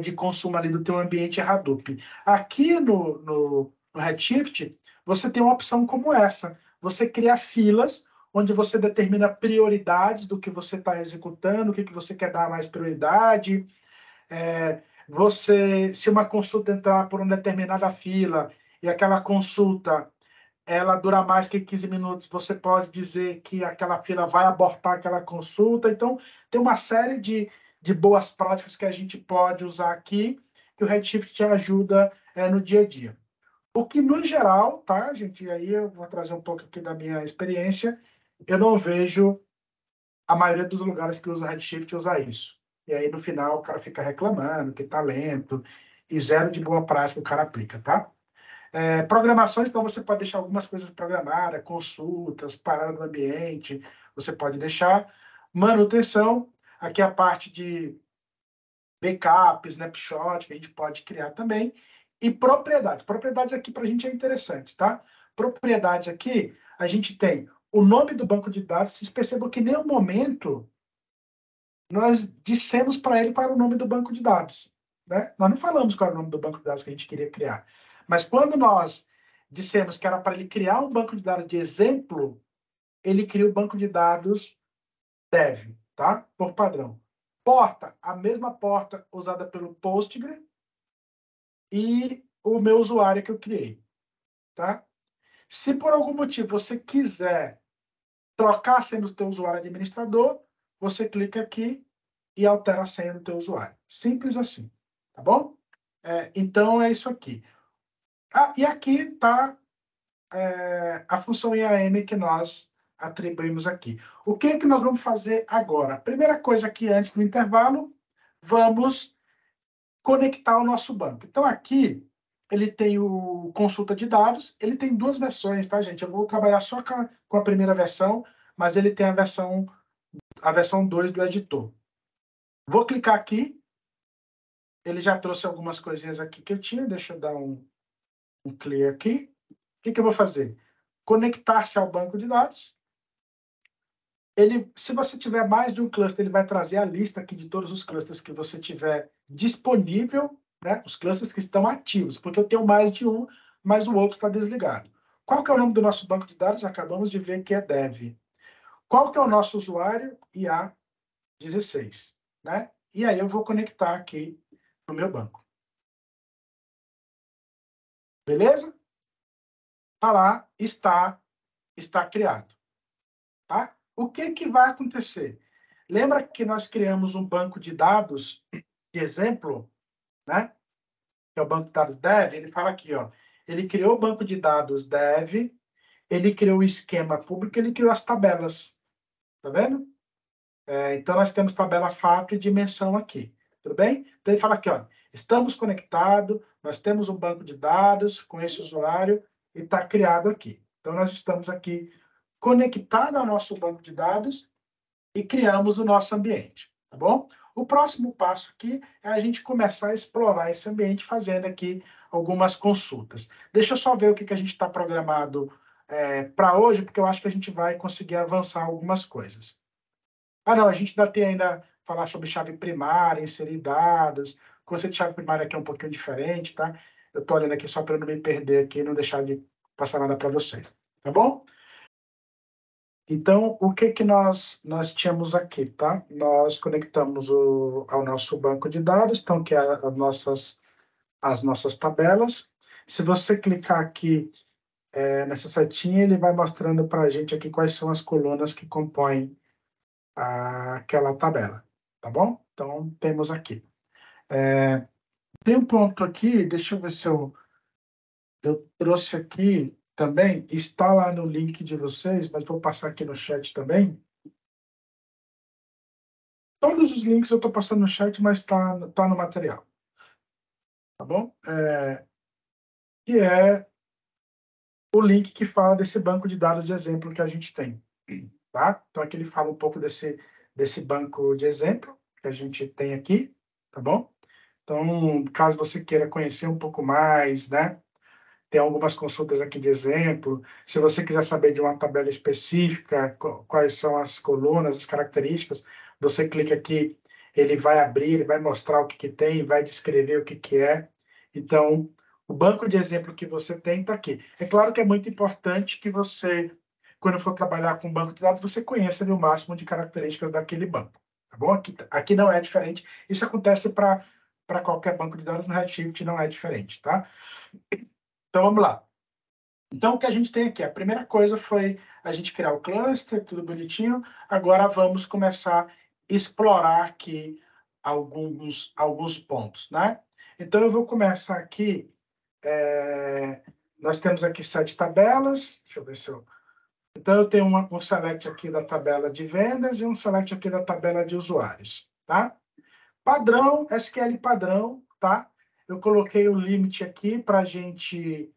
de consumo ali do teu ambiente Hadoop. Aqui no Redshift, você tem uma opção como essa. Você cria filas onde você determina prioridades do que você está executando, o que você quer dar mais prioridade. Se uma consulta entrar por uma determinada fila e aquela consulta ela dura mais que 15 minutos, você pode dizer que aquela fila vai abortar aquela consulta. Então, tem uma série de boas práticas que a gente pode usar aqui, que o Redshift te ajuda no dia a dia. O que, no geral, tá, gente? E aí eu vou trazer um pouco aqui da minha experiência. Eu não vejo a maioria dos lugares que usa Redshift usar isso. E aí, no final, o cara fica reclamando que está lento e zero de boa prática o cara aplica, tá? Programações, então, você pode deixar algumas coisas programadas, consultas, parada do ambiente, você pode deixar. Manutenção, aqui a parte de backup, snapshot, que a gente pode criar também. E propriedades. Propriedades aqui para a gente é interessante, tá? Propriedades aqui, a gente tem o nome do banco de dados. Vocês percebam que em nenhum momento nós dissemos para ele qual era o nome do banco de dados, né? Nós não falamos qual era o nome do banco de dados que a gente queria criar. Mas quando nós dissemos que era para ele criar um banco de dados de exemplo, ele cria o banco de dados dev, tá? Por padrão. Porta, a mesma porta usada pelo Postgre e o meu usuário que eu criei, tá? Se por algum motivo você quiser trocar a senha do teu usuário administrador, você clica aqui e altera a senha do teu usuário. Simples assim, tá bom? Então, é isso aqui. E aqui está a função IAM que nós atribuímos aqui. O que é que nós vamos fazer agora? Primeira coisa aqui, antes do intervalo, vamos conectar o nosso banco. Então, aqui, ele tem o consulta de dados, ele tem duas versões, tá, gente? Eu vou trabalhar só com a primeira versão, mas ele tem a versão 2 do editor. Vou clicar aqui, ele já trouxe algumas coisinhas aqui que eu tinha, deixa eu dar um clear aqui. O que eu vou fazer? Conectar-se ao banco de dados. Se você tiver mais de um cluster, ele vai trazer a lista aqui de todos os clusters que você tiver disponível, né? Os clusters que estão ativos, porque eu tenho mais de um, mas o outro está desligado. Qual que é o nome do nosso banco de dados? Acabamos de ver que é dev. Qual que é o nosso usuário? IA16, né? E aí eu vou conectar aqui no meu banco. Beleza? Tá lá, está criado, tá? O que que vai acontecer? Lembra que nós criamos um banco de dados de exemplo, né? Que é o banco de dados dev, ele fala aqui, ó. Ele criou o banco de dados dev, ele criou o esquema público, ele criou as tabelas. Tá vendo? Então, nós temos tabela fato e dimensão aqui. Tudo bem? Então, ele fala aqui, ó. Estamos conectados, nós temos um banco de dados com esse usuário e está criado aqui. Então, nós estamos aqui conectados ao nosso banco de dados e criamos o nosso ambiente. Tá bom? O próximo passo aqui é a gente começar a explorar esse ambiente fazendo aqui algumas consultas. Deixa eu só ver o que a gente está programado para hoje, porque eu acho que a gente vai conseguir avançar algumas coisas. Ah, não, a gente ainda tem falar sobre chave primária, inserir dados. O conceito de chave primária aqui é um pouquinho diferente, tá? Eu estou olhando aqui só para não me perder aqui e não deixar de passar nada para vocês. Tá bom? Então, o que nós tínhamos aqui, tá? Nós conectamos ao nosso banco de dados, então, que é as nossas tabelas. Se você clicar aqui nessa setinha, ele vai mostrando para a gente aqui quais são as colunas que compõem aquela tabela, tá bom? Então, temos aqui. Tem um ponto aqui, deixa eu ver se eu trouxe aqui também, está lá no link de vocês, mas vou passar aqui no chat também. Todos os links eu estou passando no chat, mas está no material. Tá bom? Que é o link que fala desse banco de dados de exemplo que a gente tem. Tá? Então, aqui ele fala um pouco desse banco de exemplo que a gente tem aqui. Tá bom? Então, caso você queira conhecer um pouco mais, né? Tem algumas consultas aqui de exemplo. Se você quiser saber de uma tabela específica, quais são as colunas, as características, você clica aqui, ele vai abrir, ele vai mostrar o que, que tem, vai descrever o que, que é. Então, o banco de exemplo que você tem está aqui. É claro que é muito importante que você, quando for trabalhar com banco de dados, você conheça o máximo de características daquele banco. Tá bom? Aqui não é diferente. Isso acontece para qualquer banco de dados, no Redshift não é diferente, tá? Então, vamos lá. Então, o que a gente tem aqui? A primeira coisa foi a gente criar o cluster, tudo bonitinho. Agora, vamos começar a explorar aqui alguns pontos, né? Então, eu vou começar aqui. Nós temos aqui 7 tabelas. Deixa eu ver se eu... Então, eu tenho um select aqui da tabela de vendas e um select aqui da tabela de usuários, tá? Padrão, SQL padrão, tá? Eu coloquei o limite aqui para a gente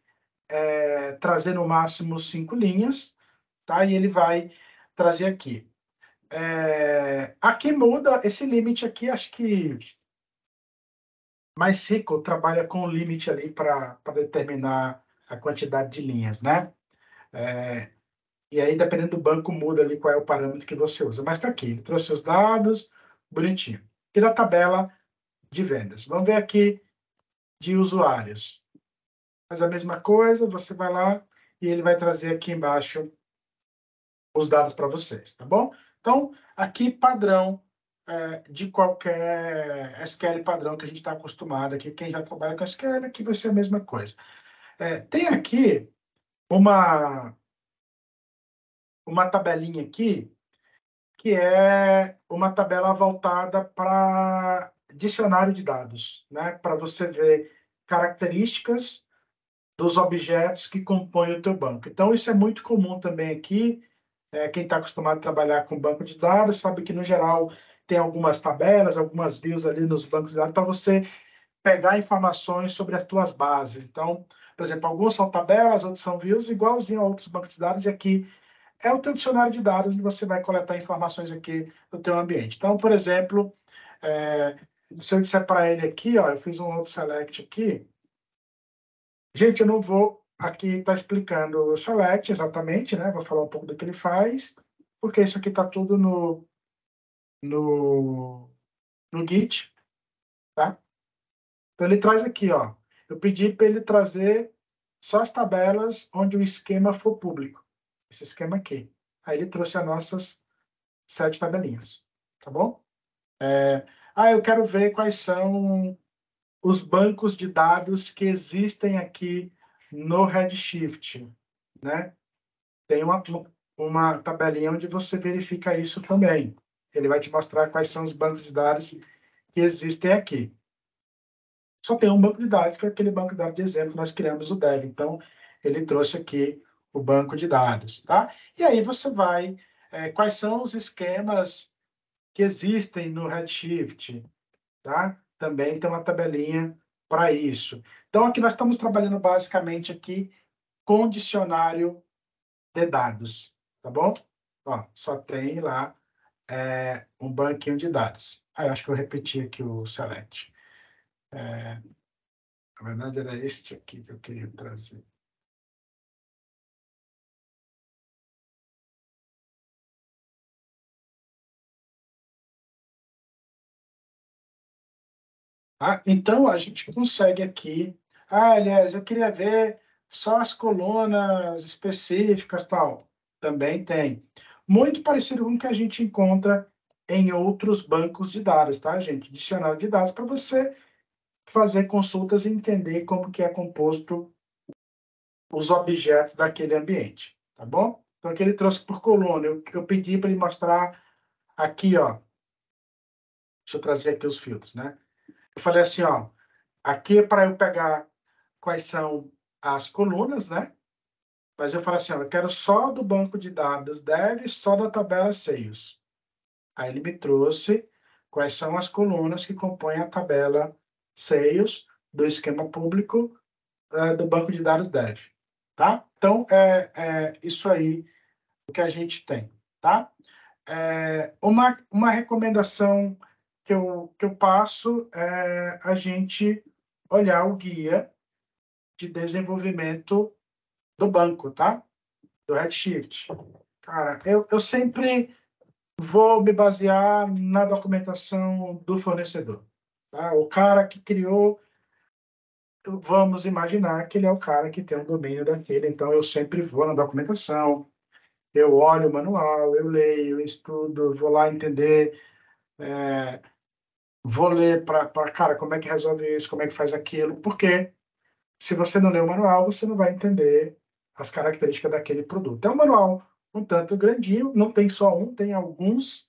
trazer no máximo 5 linhas, tá? E ele vai trazer aqui. Aqui muda esse limite aqui, acho que MySQL trabalha com o limite ali para determinar a quantidade de linhas, né? E aí, dependendo do banco, muda ali qual é o parâmetro que você usa. Mas está aqui, ele trouxe os dados, bonitinho. E da tabela de vendas. Vamos ver aqui de usuários. Faz a mesma coisa, você vai lá e ele vai trazer aqui embaixo os dados para vocês, tá bom? Então, aqui padrão de qualquer SQL padrão que a gente está acostumado aqui. Quem já trabalha com SQL, aqui vai ser a mesma coisa. Tem aqui uma tabelinha aqui, que é uma tabela voltada para dicionário de dados, né? Para você ver características dos objetos que compõem o teu banco. Então, isso é muito comum também aqui. Quem está acostumado a trabalhar com banco de dados sabe que, no geral, tem algumas tabelas, algumas views ali nos bancos de dados para você pegar informações sobre as tuas bases. Então, por exemplo, alguns são tabelas, outros são views, igualzinho a outros bancos de dados, e aqui é o teu dicionário de dados onde você vai coletar informações aqui do teu ambiente. Então, por exemplo, se eu disser para ele aqui, ó, eu fiz um outro select aqui. Gente, eu não vou aqui estar explicando o select exatamente, né? Vou falar um pouco do que ele faz, porque isso aqui está tudo no Git, tá? Então, ele traz aqui, ó. Eu pedi para ele trazer só as tabelas onde o esquema for público. Esse esquema aqui. Aí ele trouxe as nossas 7 tabelinhas. Tá bom? Eu quero ver quais são os bancos de dados que existem aqui no Redshift, né? Tem uma tabelinha onde você verifica isso também. Ele vai te mostrar quais são os bancos de dados que existem aqui. Só tem um banco de dados, que é aquele banco de dados de exemplo que nós criamos o Dev. Então, ele trouxe aqui o banco de dados, tá? E aí você vai... quais são os esquemas que existem no Redshift, tá? Também tem uma tabelinha para isso. Então, aqui nós estamos trabalhando basicamente aqui com dicionário de dados, tá bom? Ó, só tem lá um banquinho de dados. Eu acho que eu repeti aqui o select. Na verdade, era este aqui que eu queria trazer. Então, a gente consegue aqui... aliás, eu queria ver só as colunas específicas, tal. Também tem. Muito parecido com o que a gente encontra em outros bancos de dados, tá, gente? Dicionário de dados para você fazer consultas e entender como que é composto os objetos daquele ambiente, tá bom? Então, aqui ele trouxe por coluna. Eu pedi para ele mostrar aqui, ó. Deixa eu trazer aqui os filtros, né? Eu falei assim, ó. Aqui é para eu pegar quais são as colunas, né? Mas eu falei assim, ó, eu quero só do banco de dados dev, só da tabela sales. Aí ele me trouxe quais são as colunas que compõem a tabela sales do esquema público do banco de dados dev, tá? Então, isso aí o que a gente tem, tá? Uma recomendação que eu passo é a gente olhar o guia de desenvolvimento do banco, tá? Do Redshift. Cara, eu sempre vou me basear na documentação do fornecedor, tá? O cara que criou, vamos imaginar que ele é o cara que tem o domínio daquele, então eu sempre vou na documentação, eu olho o manual, eu leio, eu estudo, vou lá entender, vou ler cara, como é que resolve isso, como é que faz aquilo, porque se você não lê o manual, você não vai entender as características daquele produto. É um manual um tanto grandinho, não tem só um, tem alguns.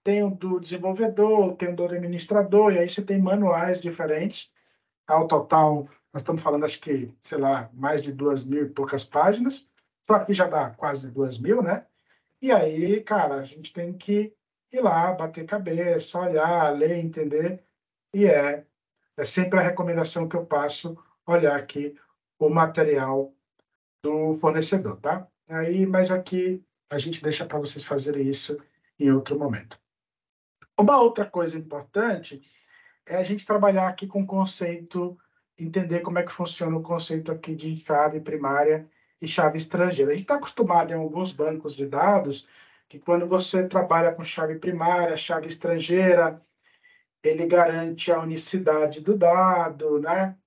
Tem o do desenvolvedor, tem o do administrador, e aí você tem manuais diferentes. Ao total, nós estamos falando, acho que, sei lá, mais de 2.000 e poucas páginas. Só que já dá quase 2.000, né? E aí, cara, a gente tem que ir lá, bater cabeça, olhar, ler, entender. E é sempre a recomendação que eu passo, olhar aqui o material do fornecedor, tá? Aí, mas aqui a gente deixa para vocês fazerem isso em outro momento. Uma outra coisa importante é a gente trabalhar aqui com o conceito, entender como é que funciona o conceito aqui de chave primária e chave estrangeira. A gente está acostumado em alguns bancos de dados que quando você trabalha com chave primária, chave estrangeira, ele garante a unicidade do dado, né?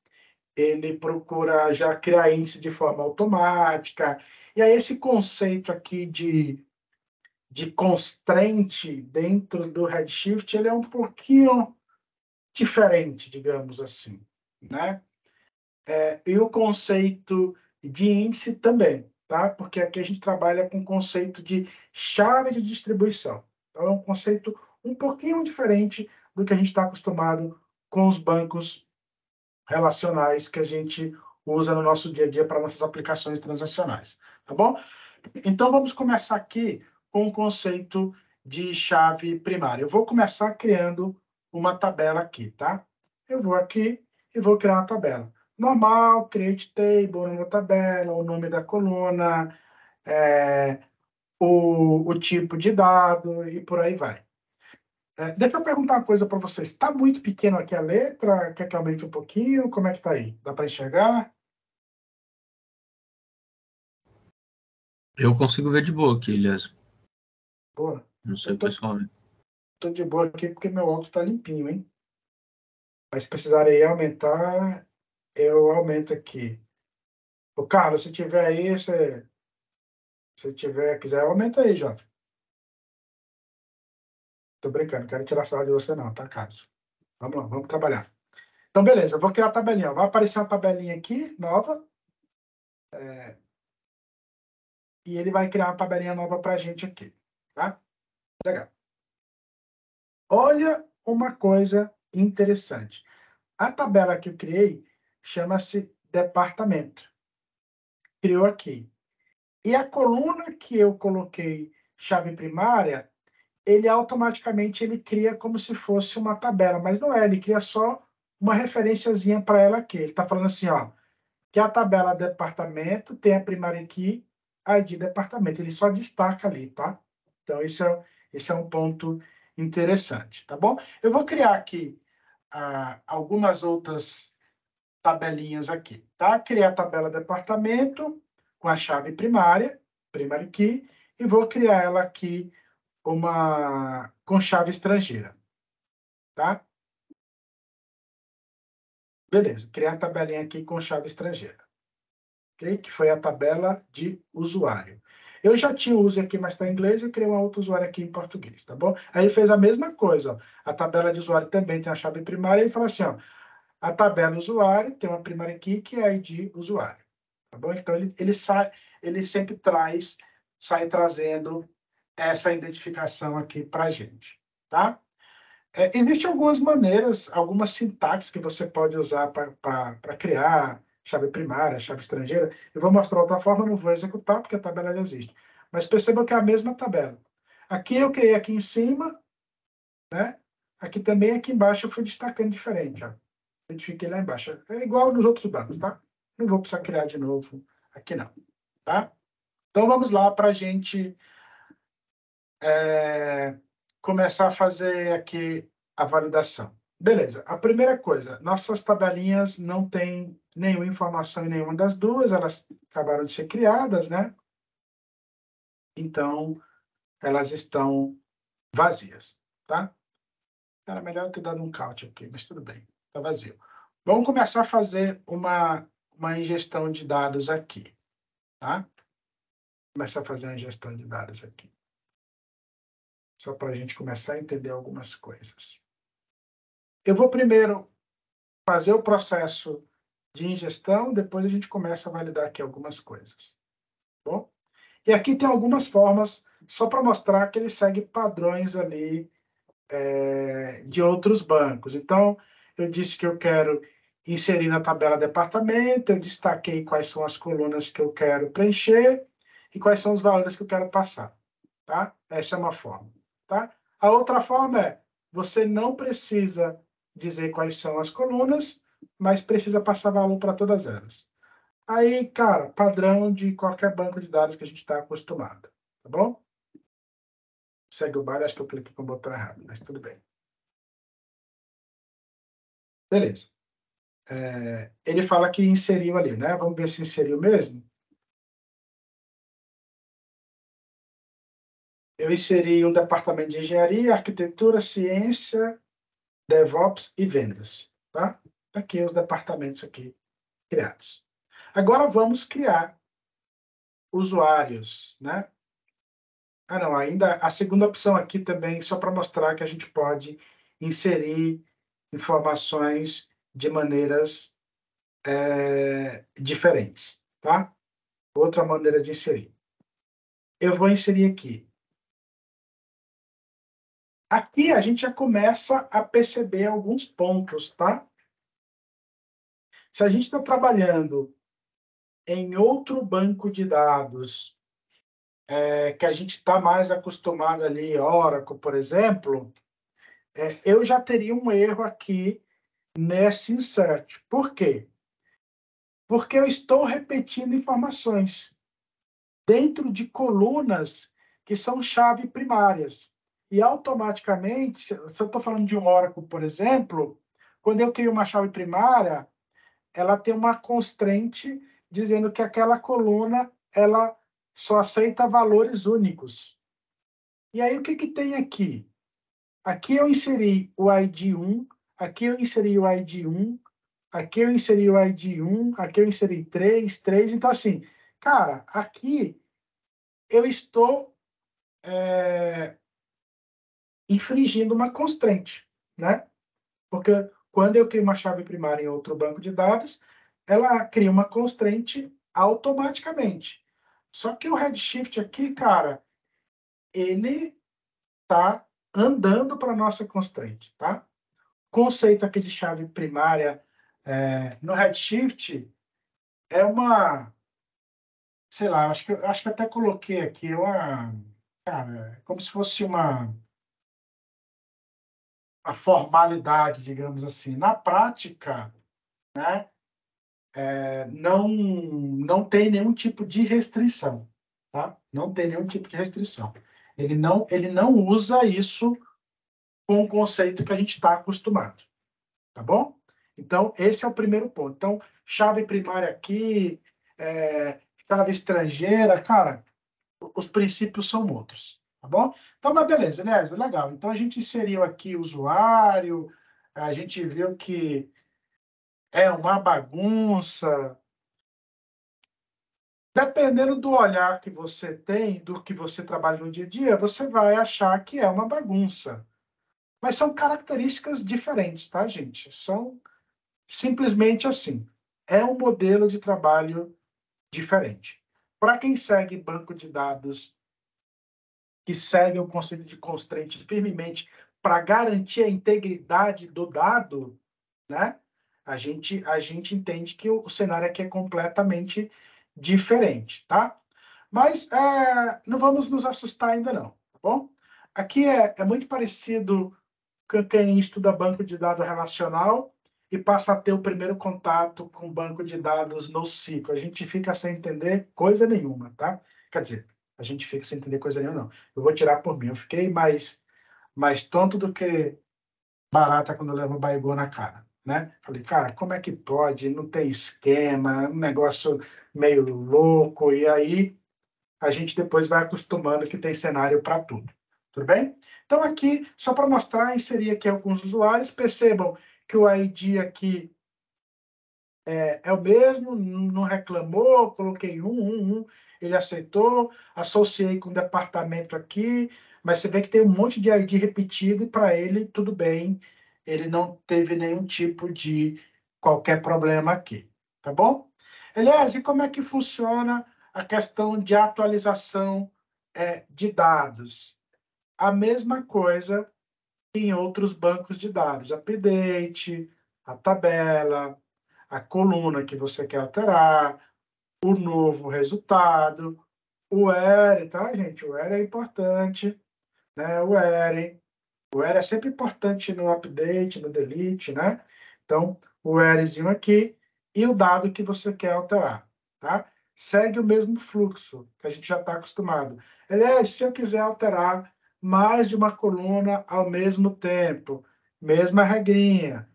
Ele procura já criar índice de forma automática. E aí esse conceito aqui de constraint dentro do Redshift, ele é um pouquinho diferente, digamos assim, né? E o conceito de índice também, tá? Porque aqui a gente trabalha com o conceito de chave de distribuição. Então, é um conceito um pouquinho diferente do que a gente está acostumado com os bancos relacionais que a gente usa no nosso dia a dia para nossas aplicações transacionais, tá bom? Então, vamos começar aqui com o conceito de chave primária. Eu vou começar criando uma tabela aqui, tá? Eu vou aqui e vou criar uma tabela. Normal, create table, nome da tabela, o nome da coluna, o tipo de dado e por aí vai. Deixa eu perguntar uma coisa para vocês. Está muito pequeno aqui a letra? Quer que aumente um pouquinho? Como é que está aí? Dá para enxergar? Eu consigo ver de boa aqui, aliás. Boa. Não sei Eu o tô, pessoal. tô de boa aqui porque meu óculos está limpinho, hein? Mas se precisarem aumentar, eu aumento aqui. Ô, Carlos, se tiver aí, se tiver, quiser, aumenta aí, jovem. Tô brincando, quero tirar sarro de você não, tá, Carlos? Vamos lá, vamos trabalhar. Então, beleza, eu vou criar a tabelinha. Vai aparecer uma tabelinha aqui, nova. E ele vai criar uma tabelinha nova para a gente aqui, tá? Legal. Olha uma coisa interessante. A tabela que eu criei chama-se departamento. Criou aqui. E a coluna que eu coloquei chave primária, ele automaticamente ele cria como se fosse uma tabela, mas não é, ele cria só uma referenciazinha para ela aqui. Ele está falando assim, ó, que a tabela departamento tem a primária key, ID departamento. Ele só destaca ali, tá? Então, esse é um ponto interessante, tá bom? Eu vou criar aqui algumas outras tabelinhas aqui, tá? Criar a tabela departamento com a chave primária, primary key, e vou criar ela aqui com chave estrangeira, tá? Beleza, criar a tabelinha aqui com chave estrangeira. Okay? Que foi a tabela de usuário. Eu já tinha o user aqui, mas está em inglês, e criei um outro usuário aqui em português, tá bom? Aí ele fez a mesma coisa, ó. A tabela de usuário também tem a chave primária, e ele fala assim, ó, a tabela usuário tem uma primária aqui, que é a ID usuário, tá bom? Então, ele sempre sai trazendo essa identificação aqui para a gente, tá? Existem algumas maneiras, algumas sintaxes que você pode usar para criar chave primária, chave estrangeira. Eu vou mostrar outra forma, não vou executar, porque a tabela já existe. Mas perceba que é a mesma tabela. Aqui eu criei aqui em cima, né? Aqui também, aqui embaixo eu fui destacando diferente. Ó. Identifiquei lá embaixo. É igual nos outros bancos, tá? Não vou precisar criar de novo aqui não, tá? Então vamos lá para a gente começar a fazer aqui a validação. Beleza. A primeira coisa, nossas tabelinhas não têm nenhuma informação em nenhuma das duas, elas acabaram de ser criadas, né? Então, elas estão vazias, tá? Era melhor eu ter dado um count aqui, mas tudo bem, está vazio. Vamos começar a fazer uma ingestão de dados aqui, tá? Começar a fazer uma ingestão de dados aqui. Só para a gente começar a entender algumas coisas. Eu vou primeiro fazer o processo de ingestão, depois a gente começa a validar aqui algumas coisas. Tá bom? E aqui tem algumas formas, só para mostrar que ele segue padrões ali de outros bancos. Então, eu disse que eu quero inserir na tabela departamento, eu destaquei quais são as colunas que eu quero preencher e quais são os valores que eu quero passar. Tá? Essa é uma forma. Tá? A outra forma é, você não precisa dizer quais são as colunas, mas precisa passar valor para todas elas. Aí, cara, padrão de qualquer banco de dados que a gente está acostumado. Tá bom? Segue o baile, acho que eu cliquei com o botão errado, mas tudo bem. Beleza. Ele fala que inseriu ali, né? Vamos ver se inseriu mesmo. Eu inseri um departamento de engenharia, arquitetura, ciência, DevOps e vendas, tá? Tá aqui os departamentos aqui criados. Agora vamos criar usuários, né? Ah, não, ainda a segunda opção aqui também, só para mostrar que a gente pode inserir informações de maneiras diferentes, tá? Outra maneira de inserir. Eu vou inserir aqui. Aqui a gente já começa a perceber alguns pontos, tá? Se a gente está trabalhando em outro banco de dados, que a gente está mais acostumado ali, Oracle, por exemplo, eu já teria um erro aqui nesse insert. Por quê? Porque eu estou repetindo informações dentro de colunas que são chave primárias. E automaticamente, se eu estou falando de um Oracle, por exemplo, quando eu crio uma chave primária, ela tem uma constraint dizendo que aquela coluna ela só aceita valores únicos. E aí, o que, que tem aqui? Aqui eu inseri o ID 1, aqui eu inseri o ID 1, aqui eu inseri o ID 1, aqui eu inseri 3, 3. Então, assim, cara, aqui eu estou infringindo uma constraint, né? Porque quando eu crio uma chave primária em outro banco de dados, ela cria uma constraint automaticamente. Só que o Redshift aqui, cara, ele está andando para a nossa constraint, tá? O conceito aqui de chave primária no Redshift é uma, sei lá, acho que até coloquei aqui cara, como se fosse uma formalidade, digamos assim. Na prática, né, não tem nenhum tipo de restrição, tá? Não tem nenhum tipo de restrição. Ele não usa isso com o conceito que a gente está acostumado, tá bom? Então, esse é o primeiro ponto. Então, chave primária aqui, chave estrangeira, cara, os princípios são outros, tá bom? Então, mas beleza, aliás, legal. Então, a gente inseriu aqui o usuário, a gente viu que é uma bagunça. Dependendo do olhar que você tem, do que você trabalha no dia a dia, você vai achar que é uma bagunça. Mas são características diferentes, tá, gente? São simplesmente assim. É um modelo de trabalho diferente. Para quem segue banco de dados, que segue o conceito de constraint firmemente para garantir a integridade do dado, né? A gente entende que o cenário aqui é completamente diferente, tá? Mas não vamos nos assustar ainda não, tá bom? Aqui é muito parecido com quem estuda banco de dados relacional e passa a ter o primeiro contato com banco de dados NoSQL. A gente fica sem entender coisa nenhuma, tá? Quer dizer, a gente fica sem entender coisa nenhuma, não. Eu vou tirar por mim. Eu fiquei mais tonto do que barata quando leva baigô na cara, né? Falei, cara, como é que pode? Não tem esquema, um negócio meio louco. E aí a gente depois vai acostumando que tem cenário para tudo. Tudo bem? Então, aqui, só para mostrar, inserir aqui alguns usuários. Percebam que o ID aqui é o mesmo, não reclamou, coloquei ele aceitou, associei com o departamento aqui, mas você vê que tem um monte de ID repetido e para ele tudo bem, ele não teve nenhum tipo de qualquer problema aqui, tá bom? Aliás, e como é que funciona a questão de atualização de dados? A mesma coisa que em outros bancos de dados, update, a tabela, a coluna que você quer alterar, o novo resultado, o ERE, tá, gente? O ERE é importante, né? O ERE é sempre importante no update, no delete, né? Então, o EREzinho aqui e o dado que você quer alterar, tá? Segue o mesmo fluxo que a gente já está acostumado. Aliás, se eu quiser alterar mais de uma coluna ao mesmo tempo, mesma regrinha,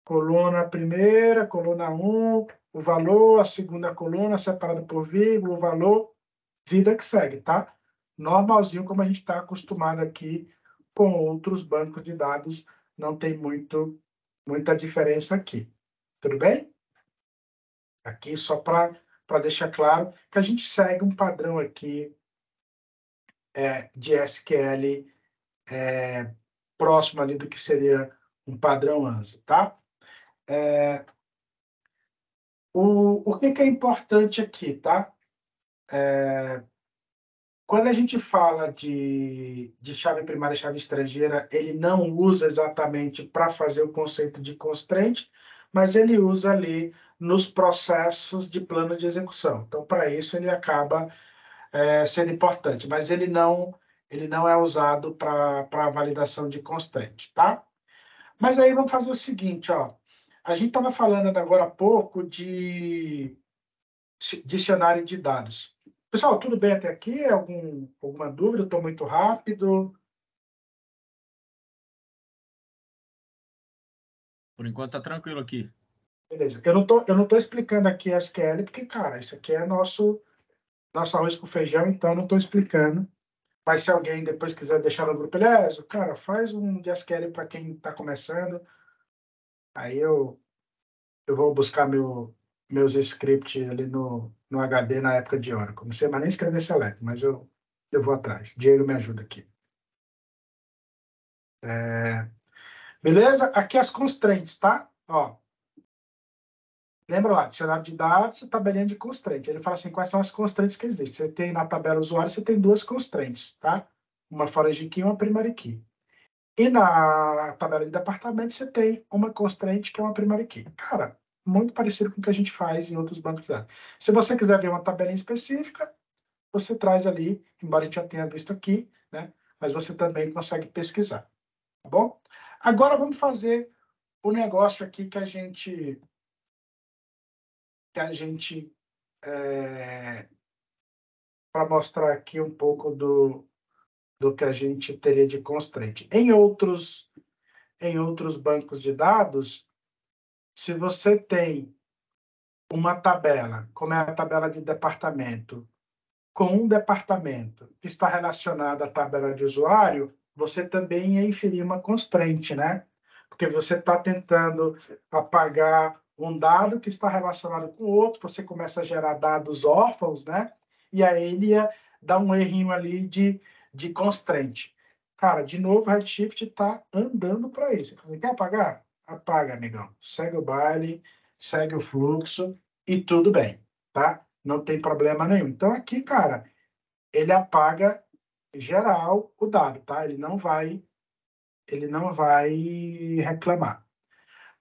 coluna primeira, coluna 1, o valor, a segunda coluna separada por vírgula, o valor, vida que segue, tá? Normalzinho, como a gente está acostumado aqui com outros bancos de dados, não tem muita diferença aqui. Tudo bem? Aqui só para deixar claro que a gente segue um padrão aqui de SQL próximo ali do que seria um padrão ANSI, tá? O que é importante aqui, tá? Quando a gente fala de chave primária e chave estrangeira, ele não usa exatamente para fazer o conceito de constraint, mas ele usa ali nos processos de plano de execução. Então, para isso, ele acaba sendo importante, mas ele não é usado para validação de constraint, tá? Mas aí vamos fazer o seguinte, ó. A gente estava falando agora há pouco de dicionário de dados. Pessoal, tudo bem até aqui? Alguma dúvida? Estou muito rápido? Por enquanto tá tranquilo aqui. Beleza. Eu não tô explicando aqui SQL, porque, cara, isso aqui é nosso arroz com feijão, então eu não estou explicando. Mas se alguém depois quiser deixar no grupo, beleza, cara, faz um de SQL para quem está começando. Aí eu Eu vou buscar meus scripts ali no HD na época de Oracle. Não sei mais nem escrever select, mas eu vou atrás. Diego me ajuda aqui. Beleza? Aqui as constraints, tá? Ó, lembra lá, dicionário de dados, tabelinha de constraints. Ele fala assim, quais são as constraints que existem. Você tem na tabela usuário, você tem duas constraints, tá? Uma foreign key e uma primary key. E na tabela de departamento, você tem uma constraint que é uma primary key. Cara, muito parecido com o que a gente faz em outros bancos de dados. Se você quiser ver uma tabelinha específica, você traz ali, embora a gente já tenha visto aqui, né? Mas você também consegue pesquisar, tá bom? Agora vamos fazer o negócio aqui que a gente para mostrar aqui um pouco do que a gente teria de constraint. Em outros bancos de dados, se você tem uma tabela, como é a tabela de departamento, com um departamento que está relacionado à tabela de usuário, você também ia inferir uma constraint, né? Porque você está tentando apagar um dado que está relacionado com outro, você começa a gerar dados órfãos, né? E aí ele ia dar um errinho ali de constraint. Cara, de novo, o Redshift está andando para isso. Você quer apagar? Apaga, amigão. Segue o baile, segue o fluxo e tudo bem, tá? Não tem problema nenhum. Então, aqui, cara, ele apaga geral o dado, tá? Ele não vai reclamar.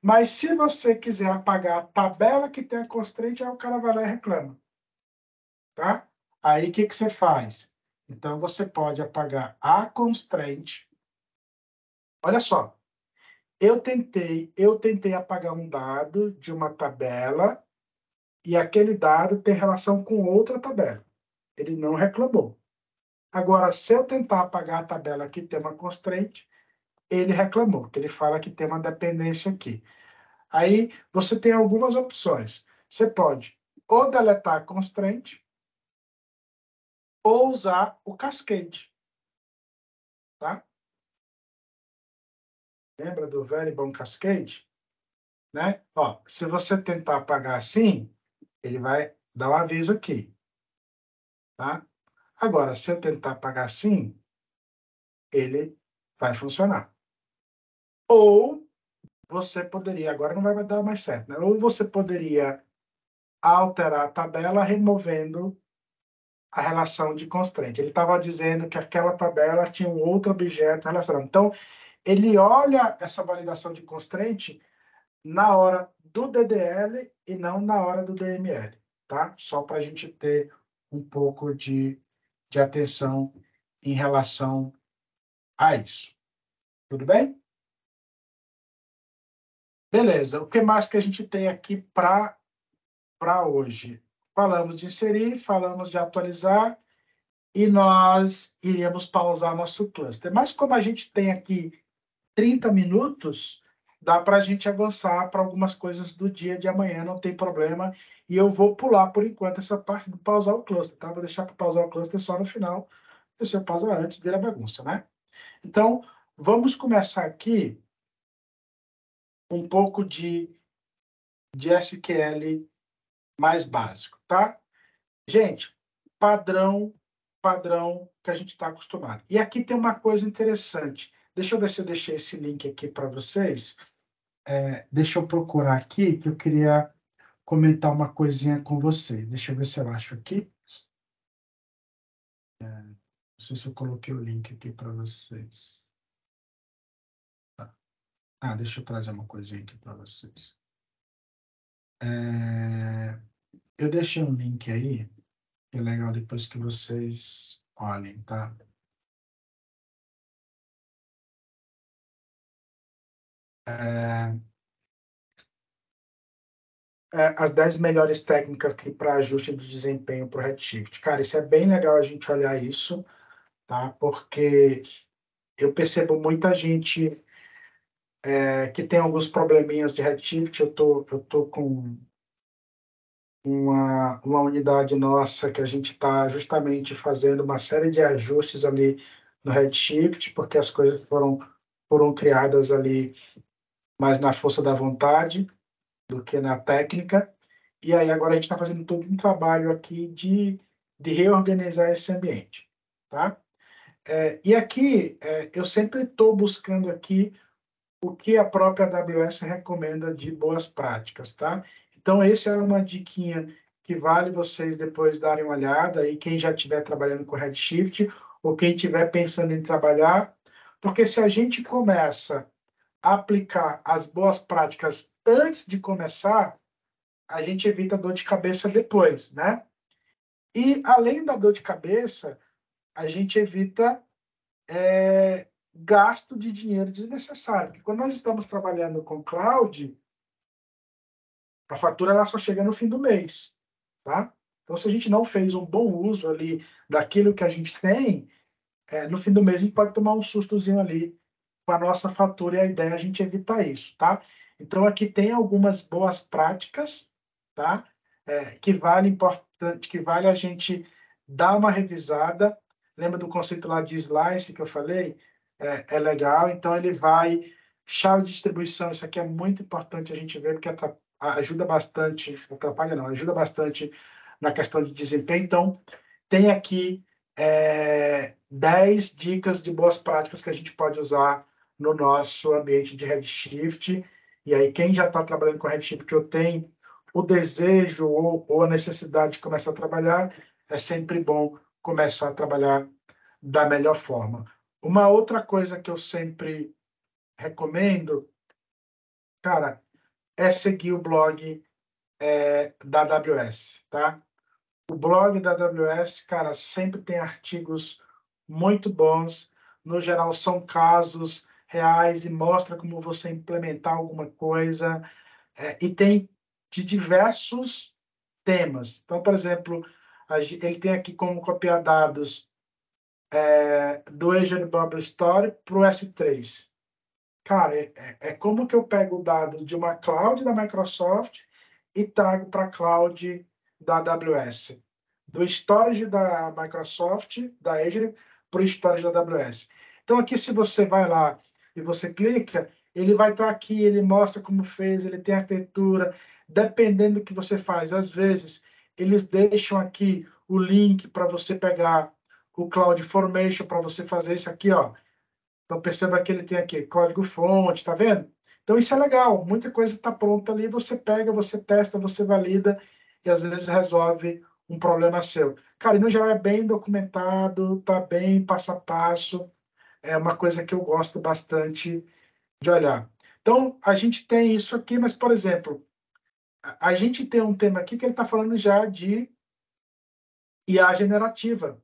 Mas se você quiser apagar a tabela que tem a constraint, aí o cara vai lá e reclama, tá? Aí, o que você faz? Então, você pode apagar a constraint. Olha só, eu tentei apagar um dado de uma tabela e aquele dado tem relação com outra tabela. Ele não reclamou. Agora, se eu tentar apagar a tabela que tem uma constraint, ele reclamou, porque ele fala que tem uma dependência aqui. Aí, você tem algumas opções. Você pode ou deletar a constraint, ou usar o cascade. Tá? Lembra do very bom cascade? Né? Ó, se você tentar apagar assim, ele vai dar um aviso aqui. Tá? Agora, se eu tentar apagar assim, ele vai funcionar. Ou você poderia, agora não vai dar mais certo, né? Ou você poderia alterar a tabela removendo a relação de constraint. Ele estava dizendo que aquela tabela tinha um outro objeto relacionado. Então, ele olha essa validação de constraint na hora do DDL e não na hora do DML, tá? Só para a gente ter um pouco de atenção em relação a isso. Tudo bem? Beleza. O que mais que a gente tem aqui para hoje? Falamos de inserir, falamos de atualizar e nós iríamos pausar nosso cluster. Mas como a gente tem aqui 30 minutos, dá para a gente avançar para algumas coisas do dia de amanhã, não tem problema. E eu vou pular, por enquanto, essa parte do pausar o cluster, tá? Vou deixar para pausar o cluster só no final. Se eu pausar antes, vira bagunça, né? Então, vamos começar aqui um pouco de SQL mais básico, tá? Gente, padrão que a gente está acostumado. E aqui tem uma coisa interessante. Deixa eu ver se eu deixei esse link aqui para vocês. Deixa eu procurar aqui, que eu queria comentar uma coisinha com você. Deixa eu ver se eu acho aqui. Não sei se eu coloquei o link aqui para vocês. Deixa eu trazer uma coisinha aqui para vocês. Eu deixei um link aí, que é legal depois que vocês olhem, tá? As 10 melhores técnicas para ajuste de desempenho para o Redshift. Cara, isso é bem legal a gente olhar isso, tá? Porque eu percebo muita gente que tem alguns probleminhas de Redshift. Eu tô com uma unidade nossa que a gente está justamente fazendo uma série de ajustes ali no Redshift, porque as coisas foram criadas ali mais na força da vontade do que na técnica. E aí agora a gente está fazendo todo um trabalho aqui de reorganizar esse ambiente, tá? E aqui eu sempre estou buscando aqui o que a própria AWS recomenda de boas práticas, tá? Então, essa é uma diquinha que vale vocês depois darem uma olhada, e quem já estiver trabalhando com Redshift, ou quem estiver pensando em trabalhar, porque se a gente começa a aplicar as boas práticas antes de começar, a gente evita dor de cabeça depois, né? E, além da dor de cabeça, a gente evita gasto de dinheiro desnecessário. Porque quando nós estamos trabalhando com cloud, a fatura ela só chega no fim do mês, tá? Então, se a gente não fez um bom uso ali daquilo que a gente tem, no fim do mês a gente pode tomar um sustozinho ali com a nossa fatura, e a ideia é a gente evitar isso, tá? Então, aqui tem algumas boas práticas, tá? Que vale a gente dar uma revisada. Lembra do conceito lá de slice que eu falei? É legal. Então, ele vai... Chave de distribuição, isso aqui é muito importante a gente ver, porque ajuda bastante, atrapalha não, ajuda bastante na questão de desempenho. Então, tem aqui 10 dicas de boas práticas que a gente pode usar no nosso ambiente de Redshift. E aí, quem já está trabalhando com Redshift ou tem o desejo ou a necessidade de começar a trabalhar, é sempre bom começar a trabalhar da melhor forma. Uma outra coisa que eu sempre recomendo, cara, é seguir o blog da AWS, tá? O blog da AWS, cara, sempre tem artigos muito bons. No geral, são casos reais e mostra como você implementar alguma coisa. E tem de diversos temas. Então, por exemplo, ele tem aqui como copiar dados do Azure Bubble Story para o S3. Cara, é como que eu pego o dado de uma cloud da Microsoft e trago para a cloud da AWS. Do storage da Microsoft, da Azure, para o storage da AWS. Então, aqui, se você vai lá e você clica, ele vai estar aqui, ele mostra como fez, ele tem arquitetura, dependendo do que você faz. Às vezes, eles deixam aqui o link para você pegar o CloudFormation, para você fazer isso aqui, ó. Então, perceba que ele tem aqui código-fonte, tá vendo? Então, isso é legal. Muita coisa está pronta ali, você pega, você testa, você valida e, às vezes, resolve um problema seu. Cara, e no geral é bem documentado, tá bem passo a passo. É uma coisa que eu gosto bastante de olhar. Então, a gente tem isso aqui, mas, por exemplo, a gente tem um tema aqui que ele está falando já de IA generativa,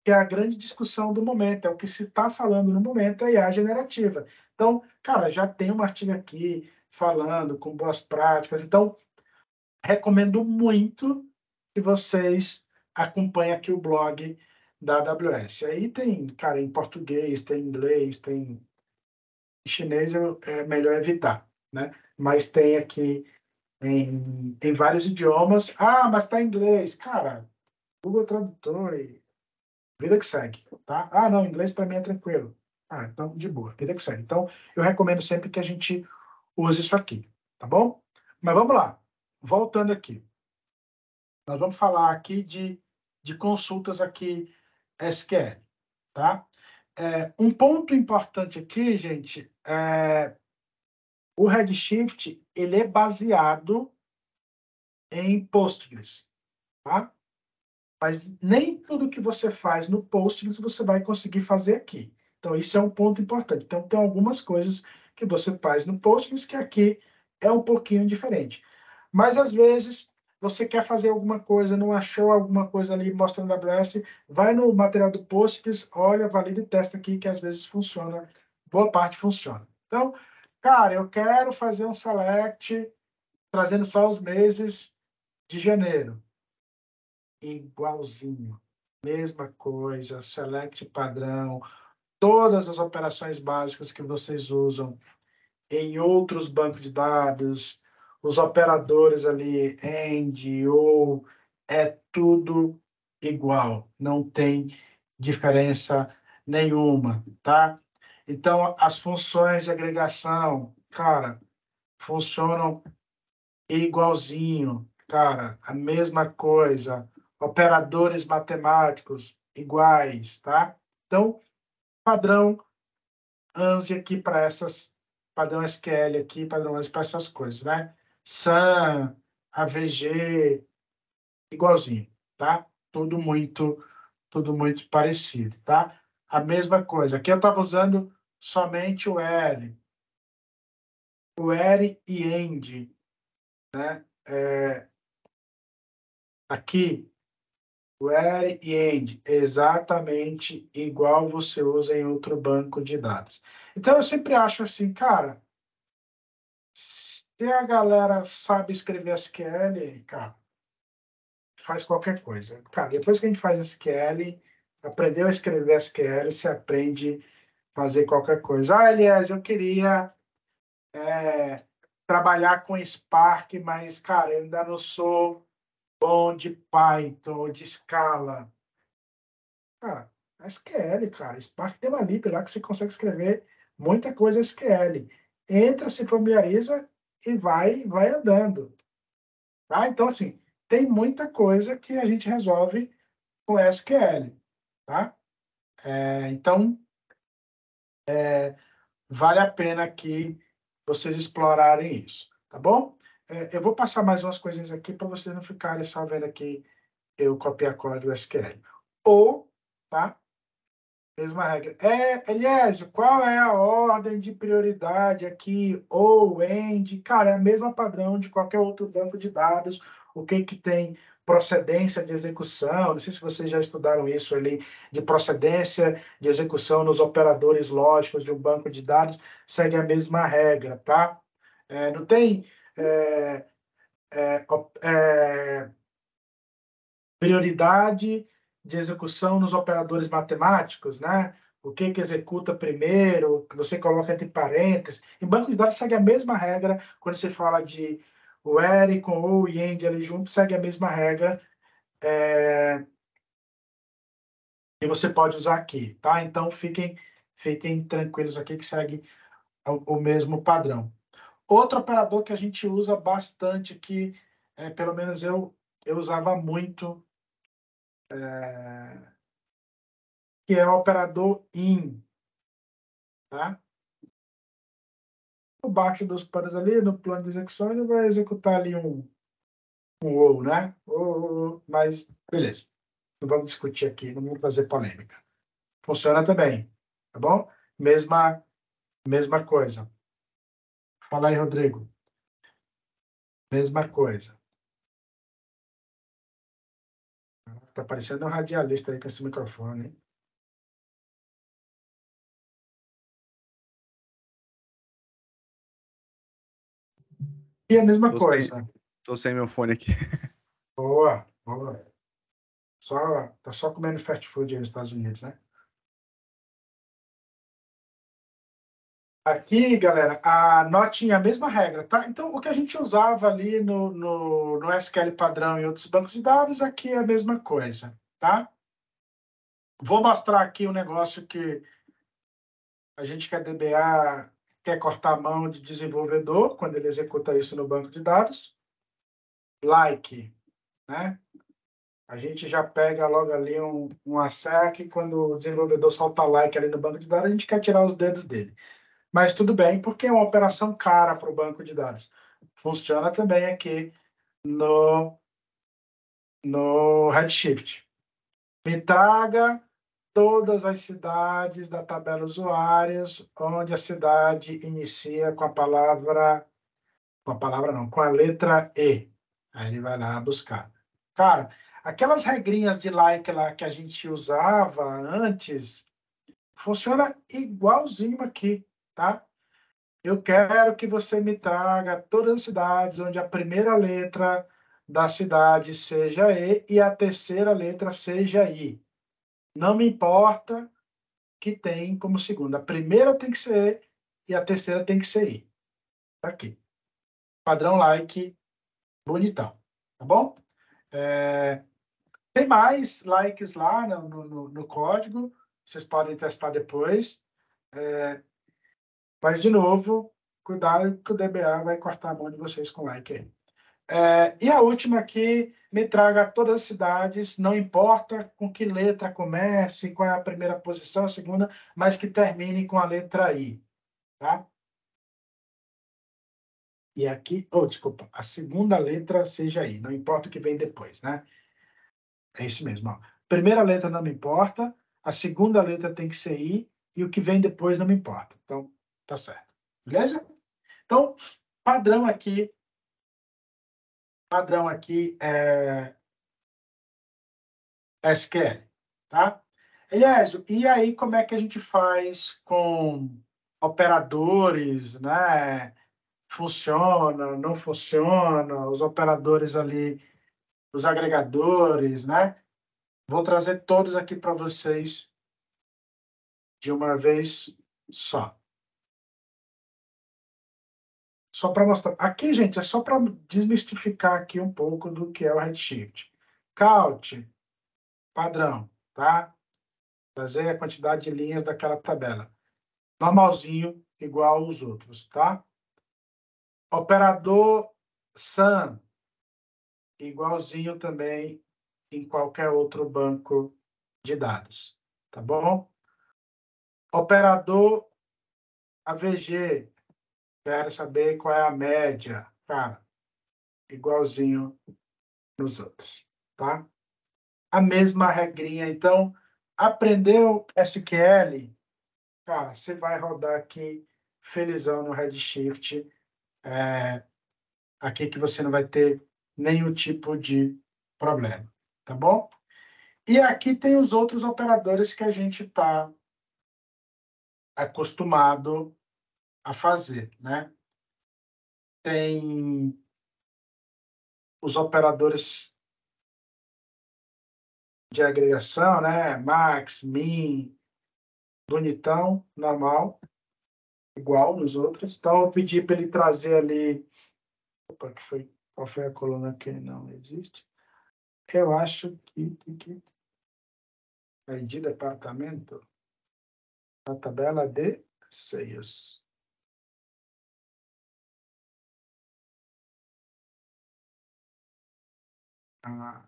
que é a grande discussão do momento, é o que se está falando no momento, é a IA generativa. Então, cara, já tem um artigo aqui falando com boas práticas, então recomendo muito que vocês acompanhem aqui o blog da AWS. Aí tem, cara, em português, tem em inglês, tem em chinês, é melhor evitar, né? Mas tem aqui em vários idiomas. Ah, mas está em inglês. Cara, Google Tradutor e vida que segue, tá? Ah, não, inglês para mim é tranquilo. Ah, então, de boa, vida que segue. Então, eu recomendo sempre que a gente use isso aqui, tá bom? Mas vamos lá. Voltando aqui. Nós vamos falar aqui de consultas aqui SQL, tá? Um ponto importante aqui, gente, o Redshift, ele é baseado em Postgres, tá? Mas nem tudo que você faz no Postgres você vai conseguir fazer aqui. Então, isso é um ponto importante. Então, tem algumas coisas que você faz no Postgres que aqui é um pouquinho diferente. Mas, às vezes, você quer fazer alguma coisa, não achou alguma coisa ali mostrando a AWS, vai no material do Postgres, olha, valida e testa aqui, que às vezes funciona, boa parte funciona. Então, cara, eu quero fazer um select trazendo só os meses de janeiro. Igualzinho. Mesma coisa, select padrão, todas as operações básicas que vocês usam em outros bancos de dados, os operadores ali, AND, ou, é tudo igual, não tem diferença nenhuma, tá? Então, as funções de agregação, cara, funcionam igualzinho, cara, a mesma coisa, operadores matemáticos iguais, tá? Então, padrão ANSI aqui para essas, padrão SQL aqui, padrão ANSI para essas coisas, né? SAM, AVG, igualzinho, tá? Tudo muito parecido, tá? A mesma coisa. Aqui eu estava usando somente o L e END, né? Aqui, where e end, exatamente igual você usa em outro banco de dados. Então, eu sempre acho assim, cara, se a galera sabe escrever SQL, cara, faz qualquer coisa. Cara, depois que a gente faz SQL, aprendeu a escrever SQL, você aprende a fazer qualquer coisa. Ah, aliás, eu queria trabalhar com Spark, mas, cara, eu ainda não sou bom de Python, de Scala. Cara, SQL, cara. Spark tem uma lib lá que você consegue escrever muita coisa SQL. Entra, se familiariza e vai andando. Tá? Então, assim, tem muita coisa que a gente resolve com SQL. Tá? Então, vale a pena aqui vocês explorarem isso. Tá bom? Eu vou passar mais umas coisinhas aqui para vocês não ficarem só vendo aqui eu copiar código SQL. Ou, tá? Mesma regra. Eliésio, qual é a ordem de prioridade aqui? Ou, end? Cara, é a mesma padrão de qualquer outro banco de dados. O que tem procedência de execução? Não sei se vocês já estudaram isso ali, de procedência de execução nos operadores lógicos de um banco de dados. Segue a mesma regra, tá? Não tem prioridade de execução nos operadores matemáticos, né? O que executa primeiro, que você coloca entre parênteses. Em banco de dados segue a mesma regra, quando você fala de where com ou e end ali junto, segue a mesma regra. E você pode usar aqui, tá? Então fiquem tranquilos aqui que segue o mesmo padrão. Outro operador que a gente usa bastante aqui, pelo menos eu usava muito, que é o operador in, tá? Baixo dos panos ali, no plano de execução, ele vai executar ali um ou, né? Mas, beleza. Não vamos discutir aqui, não vamos fazer polêmica. Funciona também, tá bom? Mesma coisa. Fala aí, Rodrigo. Mesma coisa. Tá parecendo um radialista aí com esse microfone, hein? E a mesma coisa. Tô sem meu fone aqui. Boa, boa. Tá só comendo fast food aí nos Estados Unidos, né? Aqui, galera, anotem a mesma regra, tá? Então, o que a gente usava ali no SQL padrão e outros bancos de dados, aqui é a mesma coisa, tá? Vou mostrar aqui um negócio que a gente quer DBA, quer cortar a mão de desenvolvedor, quando ele executa isso no banco de dados. Like, né? A gente já pega logo ali um ASEC, quando o desenvolvedor solta like ali no banco de dados, a gente quer tirar os dedos dele. Mas tudo bem, porque é uma operação cara para o banco de dados. Funciona também aqui no Redshift. Me traga todas as cidades da tabela usuários, onde a cidade inicia com com a letra E. Aí ele vai lá buscar. Cara, aquelas regrinhas de like lá que a gente usava antes, funciona igualzinho aqui, tá? Eu quero que você me traga todas as cidades onde a primeira letra da cidade seja E a terceira letra seja I. Não me importa que tem como segunda. A primeira tem que ser E e a terceira tem que ser I. Tá aqui. Padrão like, bonitão. Tá bom? Tem mais likes lá no código. Vocês podem testar depois. Mas, de novo, Cuidado que o DBA vai cortar a mão de vocês com like aí. E a última aqui, me traga todas as cidades, não importa com que letra comece, qual é a primeira posição, a segunda, mas que termine com a letra I, tá? E aqui, desculpa, a segunda letra seja I, não importa o que vem depois, né? É isso mesmo, ó. Primeira letra não me importa, a segunda letra tem que ser I, e o que vem depois não me importa. Então, tá certo. Beleza? Então, padrão aqui é SQL, tá? Eliésio, e aí como é que a gente faz com operadores, né? Funciona, não funciona, os operadores ali, os agregadores, né? Vou trazer todos aqui para vocês de uma vez só. Só para mostrar. Aqui, gente, é só para desmistificar aqui um pouco do que é o Redshift. Count, padrão, tá? Trazer a quantidade de linhas daquela tabela. Normalzinho, igual aos outros, tá? Operador SUM, igualzinho também em qualquer outro banco de dados, tá bom? Operador AVG, quero saber qual é a média, cara, igualzinho nos outros, tá? A mesma regrinha, então, aprendeu SQL, cara, você vai rodar aqui felizão no Redshift, aqui que você não vai ter nenhum tipo de problema, tá bom? E aqui tem os outros operadores que a gente está acostumado a fazer, né? Tem os operadores de agregação, né? Max, min, bonitão, normal, igual nos outros. Então, eu pedi para ele trazer ali. Opa, qual foi a coluna que não existe? Eu acho que aí de departamento, a tabela de ceias. Ah,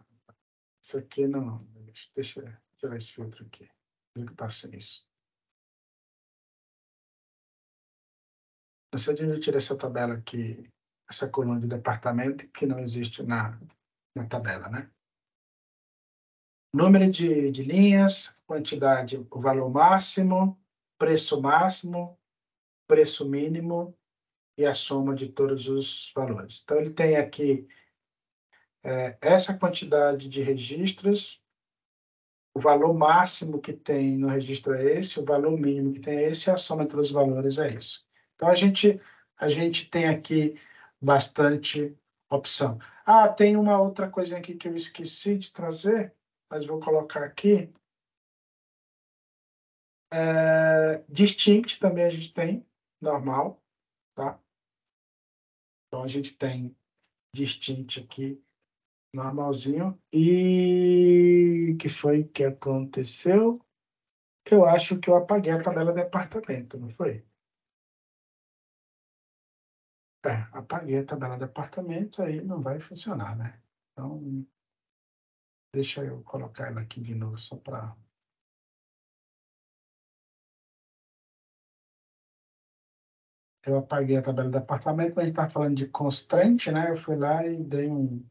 isso aqui não. Deixa eu tirar esse filtro aqui. O que está sem isso? Não sei de onde eu tirei essa tabela aqui, essa coluna de departamento, que não existe na tabela, né? Número de linhas, quantidade, o valor máximo, preço mínimo e a soma de todos os valores. Então, ele tem aqui essa quantidade de registros, o valor máximo que tem no registro é esse, o valor mínimo que tem é esse, e a soma entre os valores é isso. Então, a gente tem aqui bastante opção. Ah, tem uma outra coisa aqui que eu esqueci de trazer, mas vou colocar aqui. Distinct também a gente tem, normal, tá? Então, a gente tem Distinct aqui, normalzinho. E o que foi que aconteceu? Eu acho que eu apaguei a tabela de apartamento, não foi? Apaguei a tabela de apartamento, aí não vai funcionar, né? Então, deixa eu colocar ela aqui de novo, só para... Eu apaguei a tabela de apartamento, mas a gente está falando de constraint, né? Eu fui lá e dei um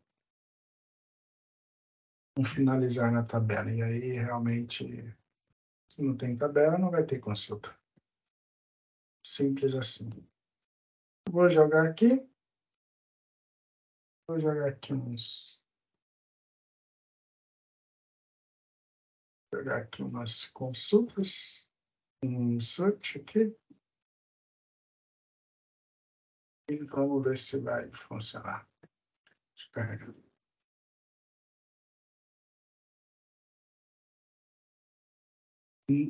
finalizar na tabela. E aí, realmente, se não tem tabela, não vai ter consulta. Simples assim. Vou jogar aqui. Vou jogar aqui jogar aqui umas consultas. Search aqui. E vamos ver se vai funcionar. Deixa eu carregar.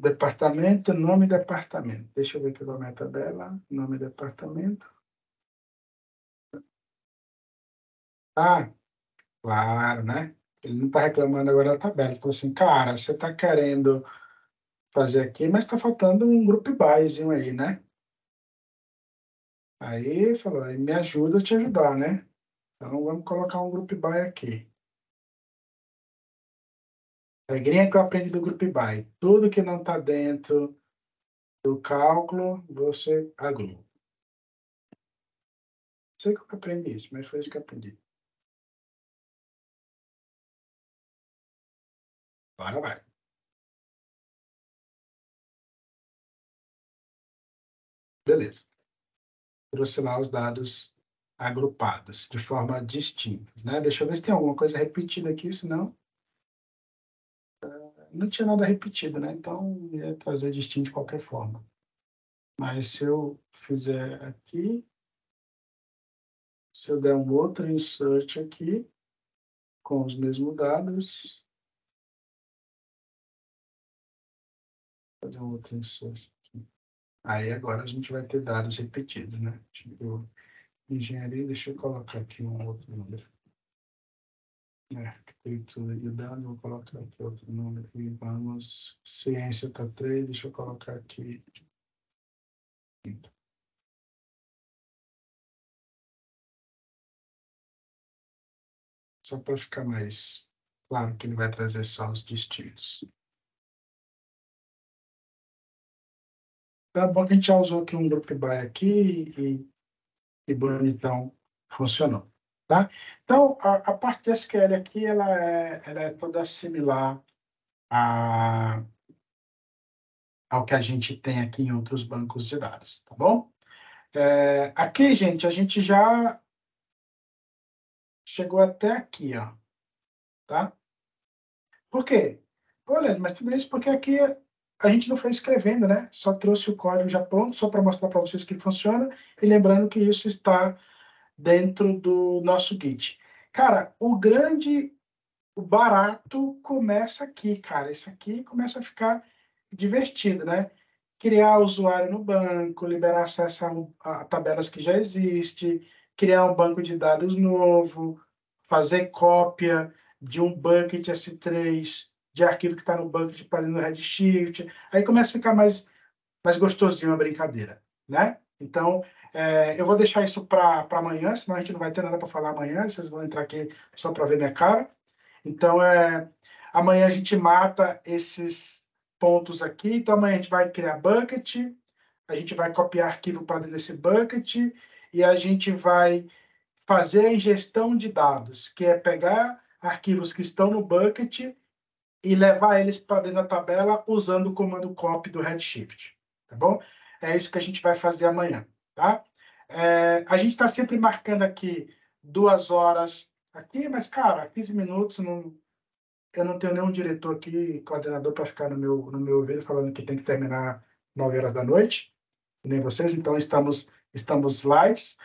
Departamento, nome departamento. Deixa eu ver aqui na minha tabela. Nome departamento. Ah, claro, né? Ele não está reclamando agora da tabela. Ele falou assim, cara, você está querendo fazer aqui, mas está faltando um group byzinho aí, né? Aí falou, aí me ajuda a te ajudar, né? Então vamos colocar um group by aqui. A regrinha que eu aprendi do group by. Tudo que não está dentro do cálculo, você agrupa. Não sei como eu aprendi isso, mas foi isso que eu aprendi. Agora vai. Beleza. Trouxe lá os dados agrupados, de forma distinta, né? Deixa eu ver se tem alguma coisa repetida aqui, senão não tinha nada repetido, né? Então ia trazer distinto de qualquer forma. Mas se eu fizer aqui, se eu der um outro insert aqui, com os mesmos dados, fazer um outro insert aqui. Aí agora a gente vai ter dados repetidos, né? Tipo, engenharia, deixa eu colocar aqui um outro número. Arquitetura de dados, vou colocar aqui outro número. E vamos, ciência está 3, deixa eu colocar aqui. Só para ficar mais claro que ele vai trazer só os distintos. Tá bom que a gente já usou aqui um group by aqui e bonitão funcionou. Tá? Então, a parte de SQL aqui, ela é toda similar ao que a gente tem aqui em outros bancos de dados, tá bom? Aqui, gente, a gente já chegou até aqui, ó, tá? Por quê? Olha, mas tudo isso porque aqui a gente não foi escrevendo, né? Só trouxe o código já pronto, só para mostrar para vocês que funciona, e lembrando que isso está dentro do nosso Git. Cara, o barato começa aqui, cara. Isso aqui começa a ficar divertido, né? Criar usuário no banco, liberar acesso a tabelas que já existem, criar um banco de dados novo, fazer cópia de um bucket S3 de arquivo que está no bucket para no Redshift. Aí começa a ficar mais gostosinho a brincadeira, né? Então, eu vou deixar isso para amanhã, senão a gente não vai ter nada para falar amanhã, vocês vão entrar aqui só para ver minha cara. Então, amanhã a gente mata esses pontos aqui. Então, amanhã a gente vai criar bucket, a gente vai copiar arquivo para dentro desse bucket e a gente vai fazer a ingestão de dados, que é pegar arquivos que estão no bucket e levar eles para dentro da tabela usando o comando copy do Redshift, tá bom? É isso que a gente vai fazer amanhã, tá? A gente está sempre marcando aqui 2 horas aqui, mas, cara, 15 minutos, eu não tenho nenhum diretor aqui, coordenador, para ficar no meu ouvido falando que tem que terminar 9 horas da noite, nem vocês, então estamos light.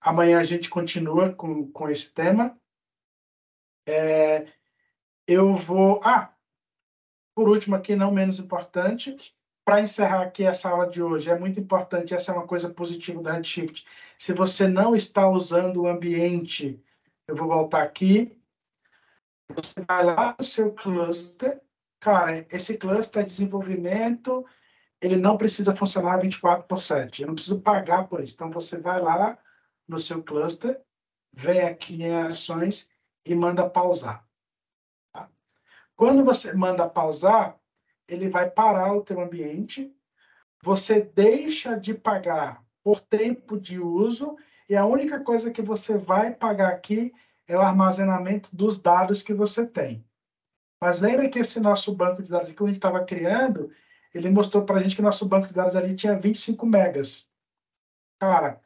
Amanhã a gente continua com esse tema. Eu vou... por último aqui, não menos importante, para encerrar aqui essa aula de hoje, é muito importante, essa é uma coisa positiva da Redshift. Se você não está usando o ambiente, eu vou voltar aqui, você vai lá no seu cluster, cara, esse cluster é desenvolvimento, ele não precisa funcionar 24/7, eu não preciso pagar por isso. Então, você vai lá no seu cluster, vem aqui em ações e manda pausar. Tá? Quando você manda pausar, ele vai parar o teu ambiente, você deixa de pagar por tempo de uso e a única coisa que você vai pagar aqui é o armazenamento dos dados que você tem. Mas lembra que esse nosso banco de dados que a gente estava criando, ele mostrou para a gente que nosso banco de dados ali tinha 25 megas. Cara,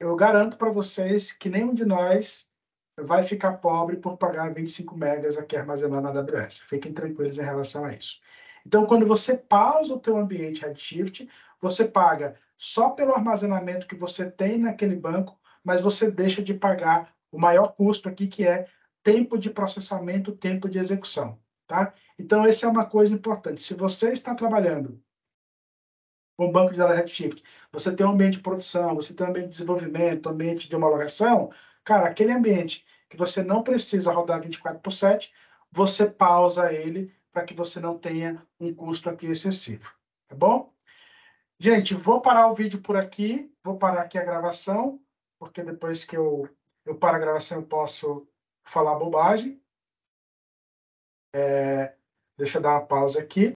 eu garanto para vocês que nenhum de nós vai ficar pobre por pagar 25 megas aqui armazenado na AWS. Fiquem tranquilos em relação a isso. Então, quando você pausa o teu ambiente Redshift, você paga só pelo armazenamento que você tem naquele banco, mas você deixa de pagar o maior custo aqui, que é tempo de processamento, tempo de execução. Tá? Então, essa é uma coisa importante. Se você está trabalhando com banco de dados Redshift, você tem um ambiente de produção, você tem um ambiente de desenvolvimento, um ambiente de homologação, cara, aquele ambiente que você não precisa rodar 24/7, você pausa ele para que você não tenha um custo aqui excessivo, tá bom? Gente, vou parar o vídeo por aqui, vou parar aqui a gravação, porque depois que eu paro a gravação eu posso falar bobagem. Deixa eu dar uma pausa aqui.